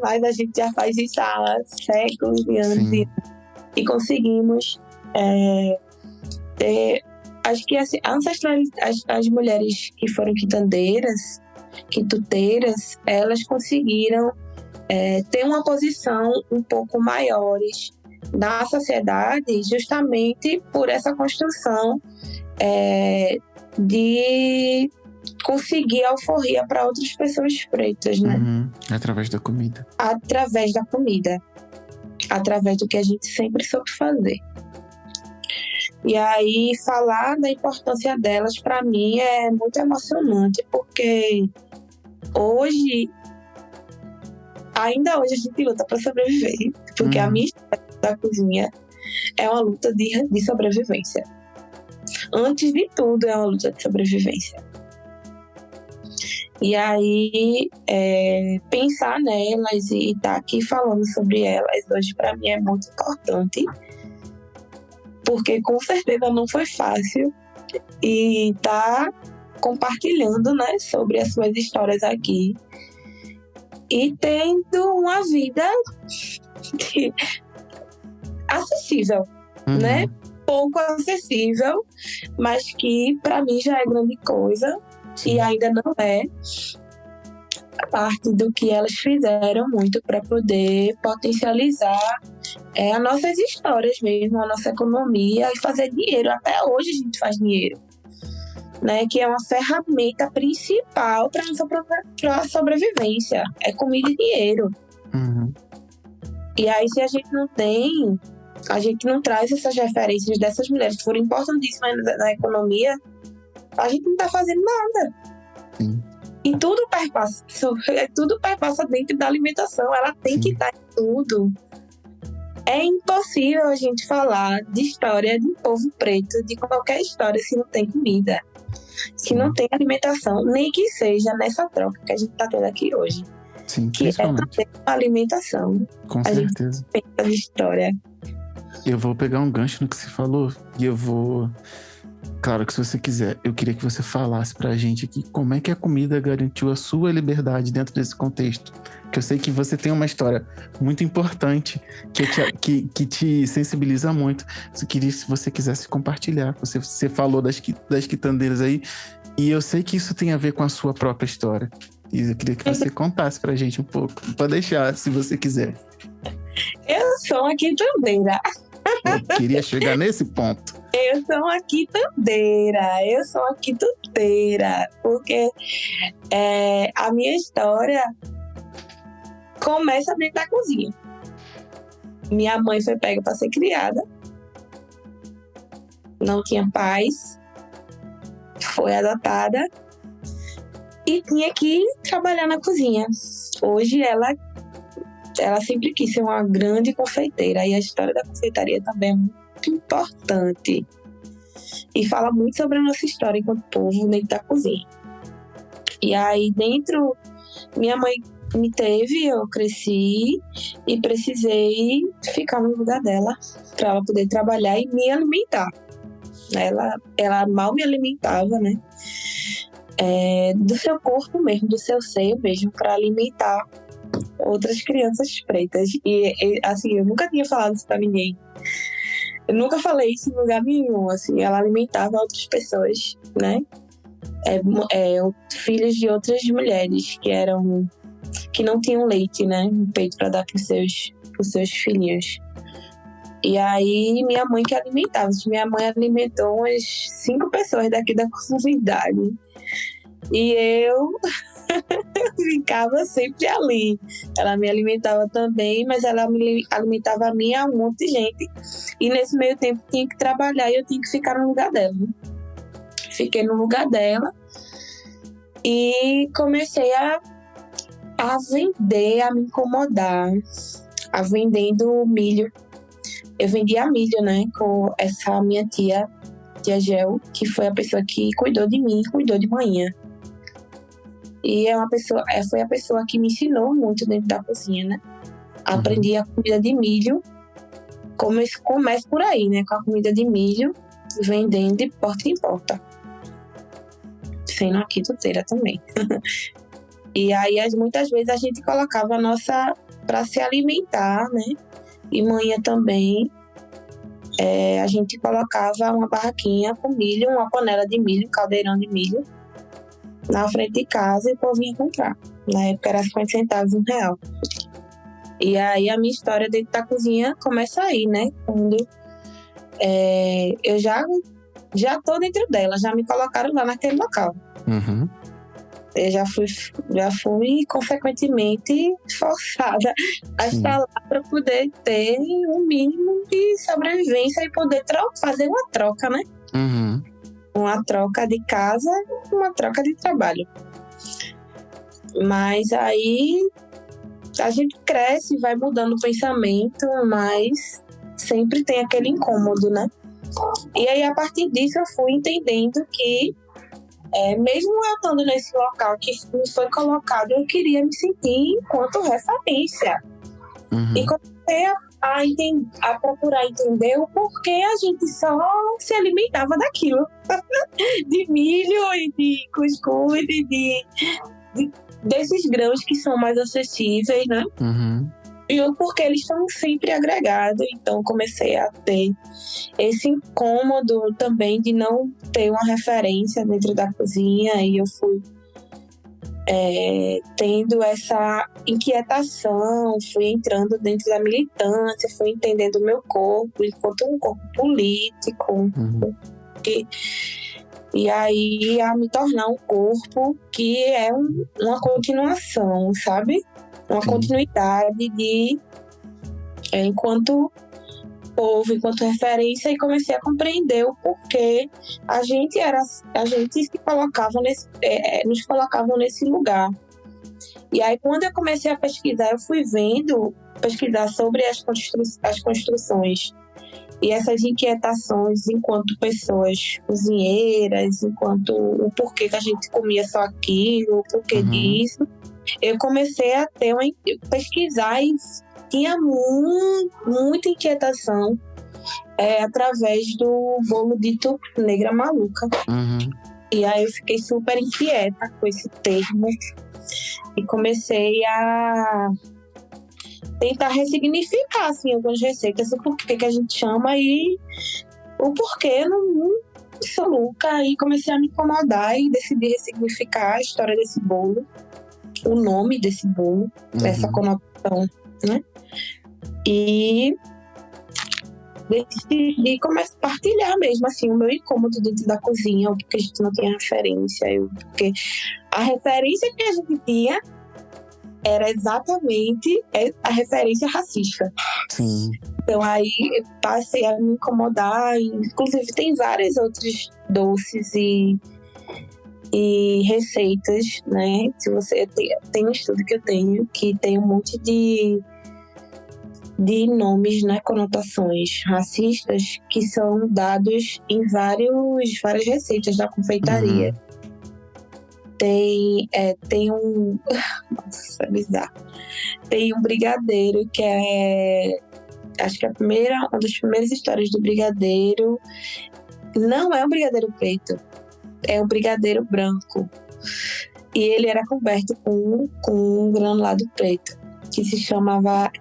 mas a gente já faz isso há séculos e anos e conseguimos acho que assim, as mulheres que foram quitandeiras, quituteiras, elas conseguiram ter uma posição um pouco maiores na sociedade, justamente por essa construção de conseguir alforria para outras pessoas pretas, né? Através da comida. Através da comida. Através do que a gente sempre soube fazer. E aí, falar da importância delas, para mim, é muito emocionante, porque ainda hoje a gente luta para sobreviver, porque a minha história da cozinha é uma luta de sobrevivência. Antes de tudo, é uma luta de sobrevivência. E aí, pensar nelas e estar aqui falando sobre elas hoje, para mim, é muito importante, porque com certeza não foi fácil e estar compartilhando, né, sobre as suas histórias aqui e tendo uma vida acessível, né? Pouco acessível, mas que para mim já é grande coisa. E ainda não é parte do que elas fizeram muito para poder potencializar as nossas histórias mesmo, a nossa economia e fazer dinheiro. Até hoje a gente faz dinheiro, né? Que é uma ferramenta principal para a sobrevivência. É comida e dinheiro. E aí, se a gente não traz essas referências dessas mulheres que foram importantíssimas na economia, a gente não está fazendo nada. E tudo perpassa dentro da alimentação. Ela tem que estar em tudo. É impossível a gente falar de história de povo preto, de qualquer história, se não tem comida, se não tem alimentação, nem que seja nessa troca que a gente está tendo aqui hoje. Sim, que é também uma alimentação. Com certeza. Gente pensa de história. Eu vou pegar um gancho no que você falou e eu vou... Claro que se você quiser, eu queria que você falasse pra gente aqui como é que a comida garantiu a sua liberdade dentro desse contexto. Que eu sei que você tem uma história muito importante que te sensibiliza muito. Eu queria, se você quisesse compartilhar. Você falou das quitandeiras aí e eu sei que isso tem a ver com a sua própria história. E eu queria que você contasse pra gente um pouco. Pode deixar, se você quiser. Eu sou uma quitandeira. Eu queria chegar nesse ponto. Eu sou uma quitandeiras, porque a minha história começa dentro da cozinha. Minha mãe foi pega para ser criada, não tinha pais, foi adotada e tinha que trabalhar na cozinha. Hoje ela sempre quis ser uma grande confeiteira e a história da confeitaria também é muito importante e fala muito sobre a nossa história enquanto povo dentro da cozinha. E aí minha mãe me teve, eu cresci e precisei ficar no lugar dela para ela poder trabalhar e me alimentar. Ela mal me alimentava, né? Do seu corpo mesmo, do seu seio mesmo, para alimentar outras crianças pretas. E assim, eu nunca tinha falado isso pra ninguém. Eu nunca falei isso em lugar nenhum. Assim, ela alimentava outras pessoas, né? Filhos de outras mulheres que não tinham leite, né? No peito para dar pros seus filhinhos. E aí, minha mãe que alimentava. Minha mãe alimentou umas 5 pessoas daqui da comunidade. E eu ficava sempre ali. Ela me alimentava também, mas ela me alimentava a mim e a um monte de gente. E nesse meio tempo tinha que trabalhar e eu tinha que ficar no lugar dela. Fiquei no lugar dela e comecei a vender, a me incomodar, vendendo milho. Eu vendia milho, né, com essa minha tia Gel, que foi a pessoa que cuidou de mim, cuidou de manhã. E foi a pessoa que me ensinou muito dentro da cozinha, né? Aprendi a comida de milho. Começo por aí, né? Com a comida de milho, vendendo de porta em porta. Sendo a quitutadeira também. E aí, muitas vezes, a gente colocava a nossa para se alimentar, né? E manhã também, a gente colocava uma barraquinha com milho, uma panela de milho, um caldeirão de milho, na frente de casa e o povo vinha comprar. Na época era 50 centavos, R$1. E aí a minha história dentro da cozinha começa aí, né? Quando eu já tô dentro dela, já me colocaram lá naquele local. Eu já fui consequentemente forçada a estar lá para poder ter um mínimo de sobrevivência e poder fazer uma troca, né? Uma troca de casa, uma troca de trabalho. Mas aí a gente cresce, vai mudando o pensamento, mas sempre tem aquele incômodo, né? E aí, a partir disso, eu fui entendendo que mesmo eu estando nesse local que me foi colocado, eu queria me sentir enquanto referência. E comecei a procurar entender o porquê a gente só se alimentava daquilo. De milho e de cuscuz e desses grãos que são mais acessíveis, né? E o porquê eles estão sempre agregados. Então comecei a ter esse incômodo também de não ter uma referência dentro da cozinha, e eu fui tendo essa inquietação, fui entrando dentro da militância, fui entendendo o meu corpo enquanto um corpo político, e aí a me tornar um corpo que é uma continuação, sabe? Uma continuidade de enquanto povo, enquanto referência, e comecei a compreender o porquê a gente se colocava nos colocavam nesse lugar. E aí, quando eu comecei a pesquisar, eu fui pesquisar sobre as construções e essas inquietações enquanto pessoas cozinheiras, enquanto o porquê que a gente comia só aquilo, o porquê disso. Eu comecei a pesquisar e tinha muita inquietação através do bolo dito Negra Maluca. E aí eu fiquei super inquieta com esse termo e comecei a tentar ressignificar assim, algumas receitas, o porquê que a gente chama e o porquê não sou louca. E comecei a me incomodar e decidi ressignificar a história desse bolo, o nome desse bolo, essa conotação, né? E decidi começar a partilhar mesmo assim o meu incômodo dentro da cozinha, porque a gente não tinha referência, porque a referência que a gente tinha era exatamente a referência racista. Sim. Então aí eu passei a me incomodar, inclusive tem vários outros doces e receitas, né? Se você tem um estudo que eu tenho que tem um monte de nomes, né, conotações racistas que são dados em várias receitas da confeitaria. Tem um nossa, é bizarro. Tem um brigadeiro que acho que uma das primeiras histórias do brigadeiro não é um brigadeiro preto, é um brigadeiro branco, e ele era coberto com um granulado preto que se chamava,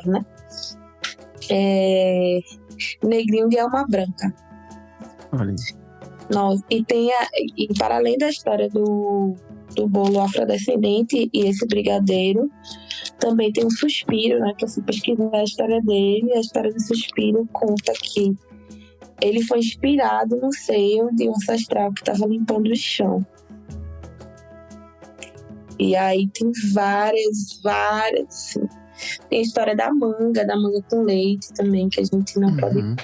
né? Negrinho de alma branca. Olha. E para além da história do bolo afrodescendente e esse brigadeiro, também tem um suspiro, né? Que eu fui pesquisar a história dele. A história do suspiro conta que ele foi inspirado no seio de um ancestral que estava limpando o chão. E aí tem várias, assim. Tem a história da manga com leite também, que a gente não pode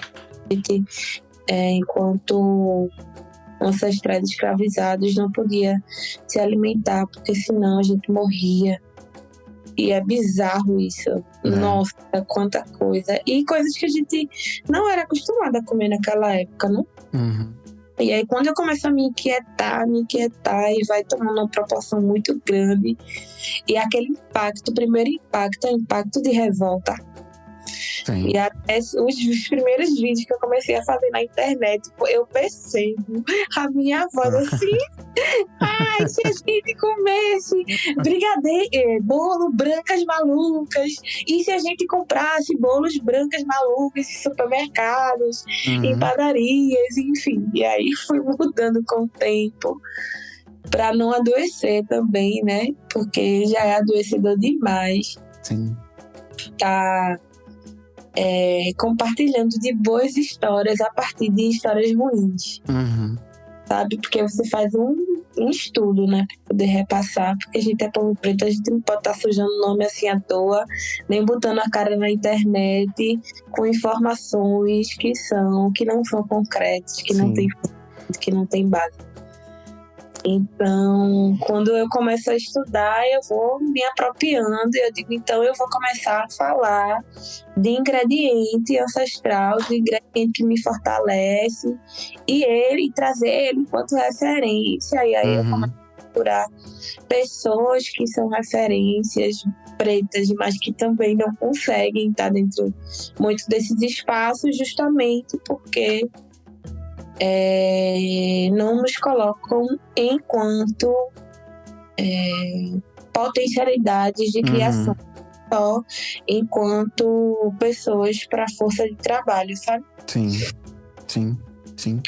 enquanto ancestrais escravizados não podia se alimentar, porque senão a gente morria. E é bizarro isso. Nossa, quanta coisa. E coisas que a gente não era acostumada a comer naquela época, né? E aí, quando eu começo a me inquietar, e vai tomando uma proporção muito grande, e aquele impacto, o primeiro impacto é o impacto de revolta. Sim. E até os primeiros vídeos que eu comecei a fazer na internet, eu percebo a minha voz assim: ai, se a gente comesse bolo brancas malucas, e se a gente comprasse bolos brancas malucas em supermercados, em padarias, enfim. E aí fui mudando com o tempo para não adoecer também, né? Porque já é adoecedor demais. Sim. Tá compartilhando de boas histórias a partir de histórias ruins. Sabe? Porque você faz um estudo, né? Pra poder repassar, porque a gente é povo preto, a gente não pode estar sujando o nome assim à toa, nem botando a cara na internet com informações que não são concretas, que não tem base. Então, quando eu começo a estudar, eu vou me apropriando e eu digo, então eu vou começar a falar de ingrediente ancestral, de ingrediente que me fortalece e trazer ele enquanto referência. E aí eu começo a procurar pessoas que são referências pretas, mas que também não conseguem estar dentro muito desses espaços, justamente porque não nos colocam enquanto potencialidades de criação. só enquanto pessoas para força de trabalho, sabe? Sim.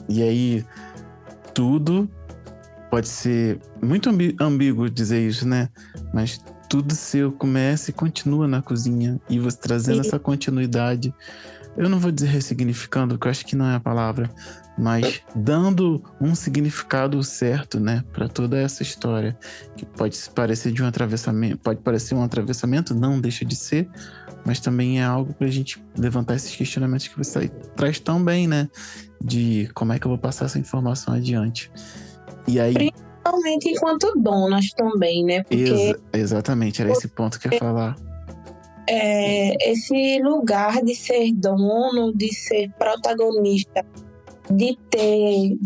E aí, tudo pode ser muito ambíguo dizer isso, né? Mas tudo seu começa e continua na cozinha. E você trazendo essa continuidade, eu não vou dizer ressignificando, porque eu acho que não é a palavra, mas dando um significado certo, né, para toda essa história, que pode parecer de um atravessamento, pode parecer um atravessamento, não deixa de ser, mas também é algo pra gente levantar esses questionamentos que você traz tão bem, né, de como é que eu vou passar essa informação adiante. E aí, principalmente enquanto donas também, né, porque exatamente, era esse ponto que eu ia falar. Esse lugar de ser dono, de ser protagonista, de ter,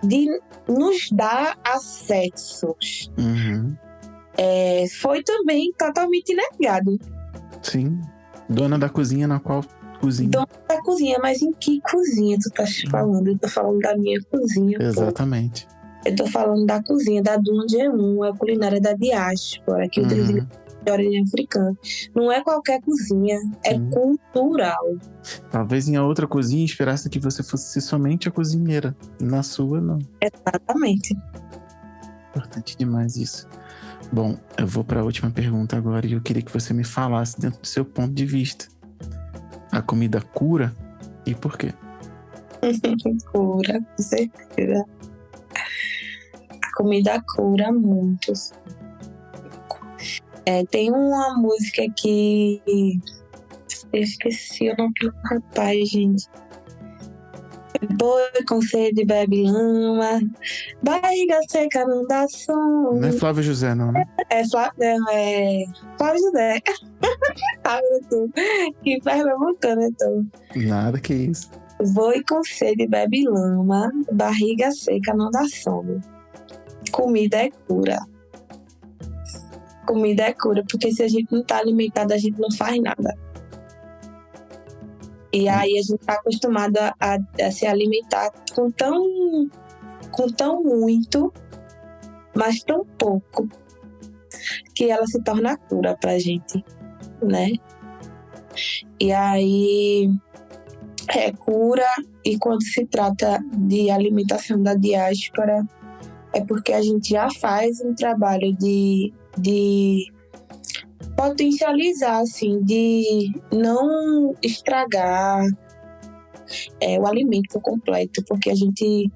de nos dar acessos, foi também totalmente negado. Sim, dona da cozinha na qual cozinha. Dona da cozinha, mas em que cozinha tu tá falando? Eu tô falando da minha cozinha. Exatamente. Pô. Eu tô falando da cozinha da Duma Jeum, a culinária da diáspora, que utiliza de origem africana. Não é qualquer cozinha, é cultural. Talvez em outra cozinha esperasse que você fosse somente a cozinheira. Na sua, não. Exatamente. Importante demais isso. Bom, eu vou para a última pergunta agora e eu queria que você me falasse dentro do seu ponto de vista. A comida cura e por quê? Cura, com certeza. A comida cura muito. Tem uma música que eu esqueci o nome do rapaz, gente. Boi com sede bebe lama, barriga seca não dá som. Não é Flávio José, não, né? É Flávio José. Que pernambucano, então. Nada que isso. Boi com sede bebe lama, barriga seca não dá sono. Comida é cura. Comida é cura, porque se a gente não tá alimentado, a gente não faz nada. E aí a gente tá acostumado a se alimentar com tão muito, mas tão pouco, que ela se torna cura pra gente, né? E aí é cura, e quando se trata de alimentação da diáspora, é porque a gente já faz um trabalho de potencializar, assim, de não estragar o alimento completo, porque a gente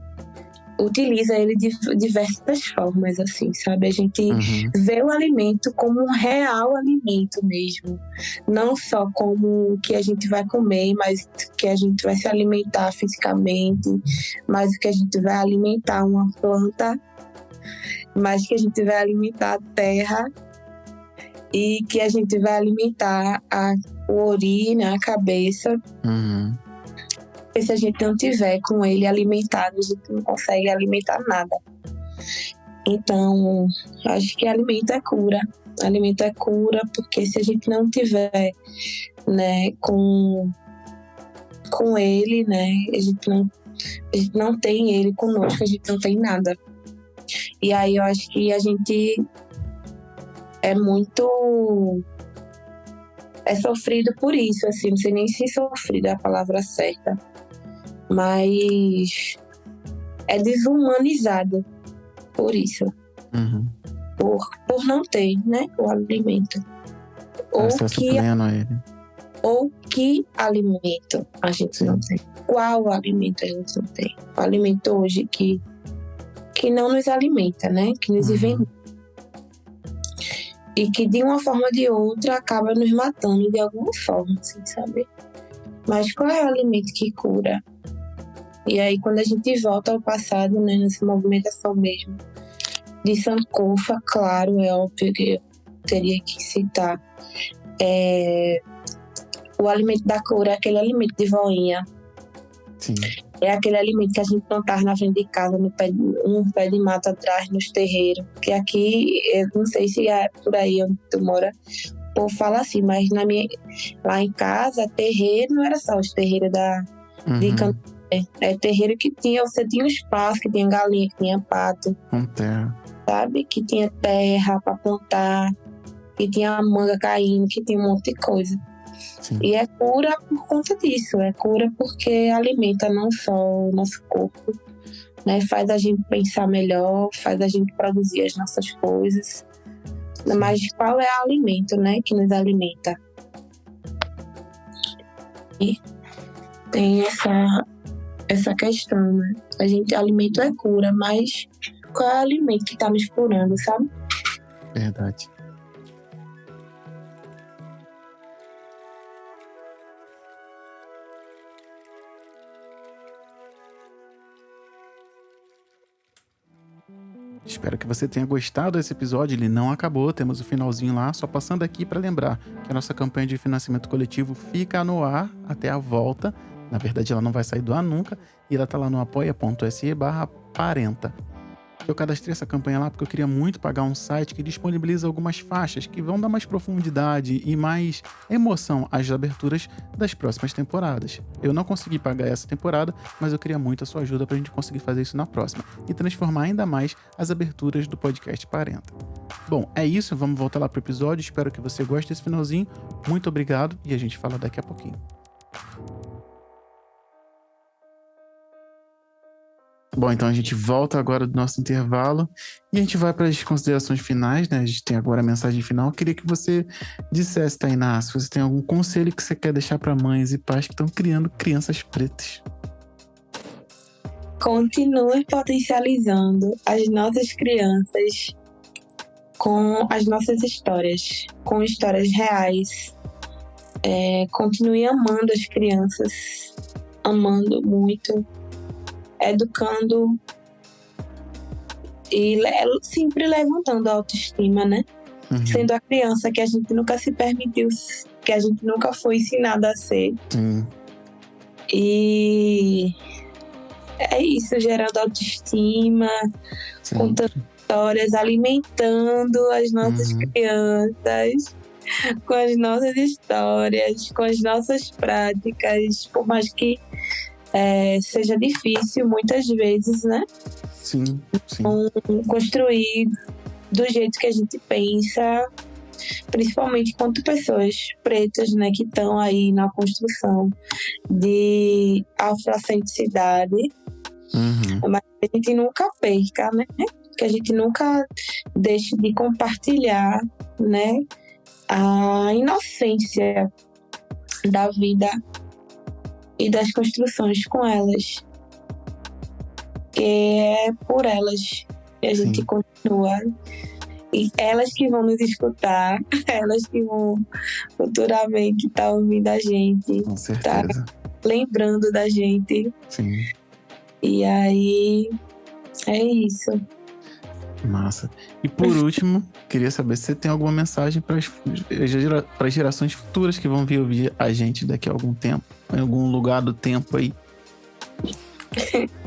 utiliza ele de diversas formas, assim, sabe? A gente vê o alimento como um real alimento mesmo, não só como o que a gente vai comer, mas que a gente vai se alimentar fisicamente, mas o que a gente vai alimentar uma planta, mas que a gente vai alimentar a terra, e que a gente vai alimentar o urina, a cabeça. E se a gente não tiver com ele alimentado, a gente não consegue alimentar nada. Então, acho que alimento é cura. Alimento é cura, porque se a gente não tiver, né, com ele, né, a gente não tem ele conosco, a gente não tem nada. E aí eu acho que a gente é sofrido por isso, assim, não sei nem se sofrido é a palavra certa, mas é desumanizado por isso, por não ter, né, o alimento. Acesso pleno a ele. Ou que alimento a gente não tem? Qual alimento a gente não tem? O alimento hoje que não nos alimenta, né, que nos inventa. E que de uma forma ou de outra acaba nos matando de alguma forma, assim, sabe? Mas qual é o alimento que cura? E aí quando a gente volta ao passado, né, nessa movimentação mesmo de Sankofa, claro, é óbvio que eu teria que citar o alimento da cura, é aquele alimento de voinha. Sim. É aquele alimento que a gente plantava na frente de casa, um pé de mato atrás, nos terreiros. Que aqui, eu não sei se é por aí onde tu mora, o povo fala assim, mas lá em casa, terreiro não era só os terreiros de candomblé. É terreiro que você tinha um espaço, que tinha galinha, que tinha pato. Com terra. sabe? Que tinha terra para plantar, que tinha manga caindo, que tinha um monte de coisa. Sim. E é cura por conta disso, é cura porque alimenta não só o nosso corpo, né? Faz a gente pensar melhor, faz a gente produzir as nossas coisas. Mas qual é o alimento, né, que nos alimenta? E tem essa questão, né? Alimento é cura, mas qual é o alimento que está nos curando, sabe? Verdade. Espero que você tenha gostado desse episódio. Ele não acabou, temos o finalzinho lá. Só passando aqui para lembrar que a nossa campanha de financiamento coletivo fica no ar até a volta. Na verdade, ela não vai sair do ar nunca. E ela tá lá no apoia.se/Parenta. Eu cadastrei essa campanha lá porque eu queria muito pagar um site que disponibiliza algumas faixas que vão dar mais profundidade e mais emoção às aberturas das próximas temporadas. Eu não consegui pagar essa temporada, mas eu queria muito a sua ajuda pra gente conseguir fazer isso na próxima e transformar ainda mais as aberturas do podcast Parenta. Bom, é isso, vamos voltar lá pro episódio. Espero que você goste desse finalzinho. Muito obrigado e a gente fala daqui a pouquinho. Bom, então a gente volta agora do nosso intervalo e a gente vai para as considerações finais, né? A gente tem agora a mensagem final. Eu queria que você dissesse, Tainá, se você tem algum conselho que você quer deixar para mães e pais que estão criando crianças pretas. Continue potencializando as nossas crianças com as nossas histórias, com histórias reais. Continue amando as crianças, amando muito, educando e sempre levantando a autoestima, né? Uhum. Sendo a criança que a gente nunca se permitiu, que a gente nunca foi ensinada a ser. Sim. E é isso, gerando autoestima, Sim. contando histórias, alimentando as nossas crianças com as nossas histórias, com as nossas práticas, por mais que seja difícil muitas vezes, né? Sim, sim. Construir do jeito que a gente pensa, principalmente quanto pessoas pretas, né, que estão aí na construção de afrocentricidade, mas que a gente nunca perca, né? Que a gente nunca deixe de compartilhar, né, a inocência da vida e das construções com elas, que é por elas que a gente continua, e elas que vão nos escutar, elas que vão futuramente estar ouvindo a gente, com certeza, tá lembrando da gente. Sim. E aí é isso. Massa. E por último, queria saber se você tem alguma mensagem para as gerações futuras que vão vir ouvir a gente daqui a algum tempo, em algum lugar do tempo aí.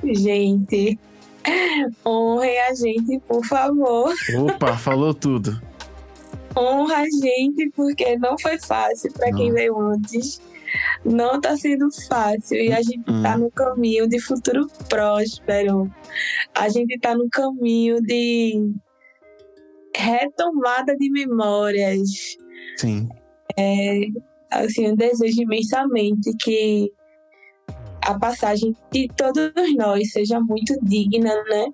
Gente, honrem a gente, por favor. Opa, falou tudo. Honra a gente, porque não foi fácil para quem veio antes. Não tá sendo fácil e a gente tá no caminho de futuro próspero. A gente tá no caminho de retomada de memórias. Sim. Assim, eu desejo imensamente que a passagem de todos nós seja muito digna, né?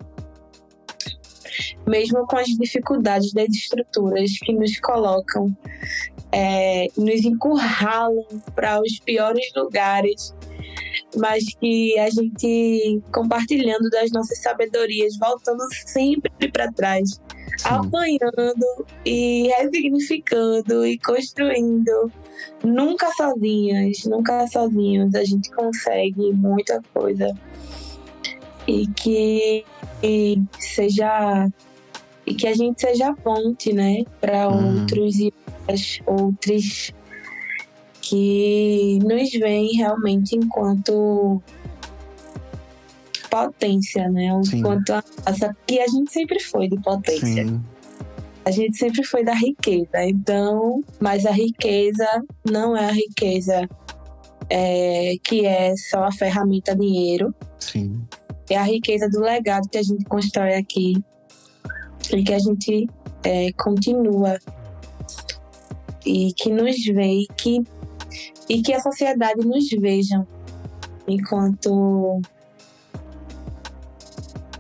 Mesmo com as dificuldades das estruturas que nos colocam, nos encurralam para os piores lugares, mas que a gente, compartilhando das nossas sabedorias, voltando sempre para trás, apanhando e ressignificando e construindo, nunca sozinhos, a gente consegue muita coisa. E que a gente seja ponte, né, para outros e outros que nos veem realmente enquanto potência, né? Enquanto que a gente sempre foi de potência. Sim. A gente sempre foi da riqueza. Então, mas a riqueza não é a riqueza que é só a ferramenta dinheiro. Sim. É a riqueza do legado que a gente constrói aqui. e que a gente continua e que nos vê e que a sociedade nos veja enquanto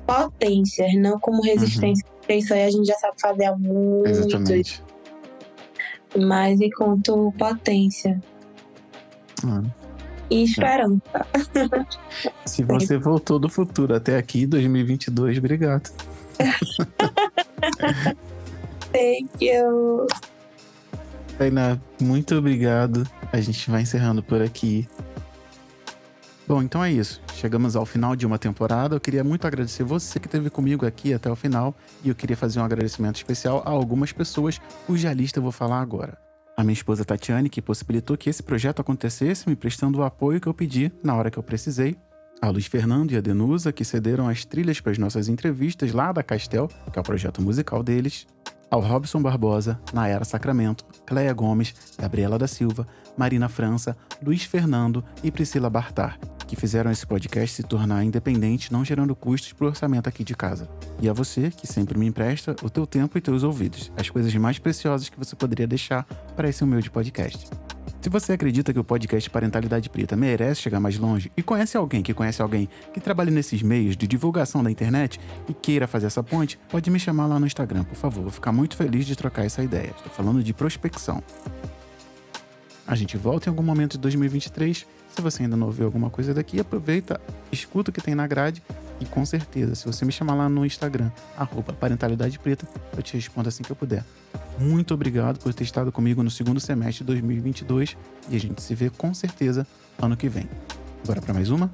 potências, não como resistência. Isso aí a gente já sabe fazer há muito. Exatamente. Mas enquanto potência. E esperança. Se você voltou do futuro até aqui, 2022, obrigado. Thank you. Tainá, muito obrigado. A gente vai encerrando por aqui. Bom, então é isso. Chegamos ao final de uma temporada. Eu queria muito agradecer você que esteve comigo aqui até o final. E eu queria fazer um agradecimento especial a algumas pessoas cuja lista eu vou falar agora. A minha esposa Tatiane, que possibilitou que esse projeto acontecesse, me prestando o apoio que eu pedi na hora que eu precisei. A Luiz Fernando e a Denusa, que cederam as trilhas para as nossas entrevistas lá da Castel, que é o projeto musical deles. Ao Robson Barbosa, Nayara Sacramento, Cleia Gomes, Gabriela da Silva, Marina França, Luiz Fernando e Priscila Bartar, que fizeram esse podcast se tornar independente, não gerando custos para o orçamento aqui de casa. E a você, que sempre me empresta o teu tempo e teus ouvidos, as coisas mais preciosas que você poderia deixar para esse humilde podcast. Se você acredita que o podcast Parentalidade Preta merece chegar mais longe e conhece alguém que trabalha nesses meios de divulgação da internet e queira fazer essa ponte, pode me chamar lá no Instagram, por favor. Vou ficar muito feliz de trocar essa ideia. Estou falando de prospecção. A gente volta em algum momento de 2023. Se você ainda não ouviu alguma coisa daqui, aproveita, escuta o que tem na grade e com certeza, se você me chamar lá no Instagram, @Parentalidade Preta, eu te respondo assim que eu puder. Muito obrigado por ter estado comigo no segundo semestre de 2022 e a gente se vê com certeza ano que vem. Bora para mais uma?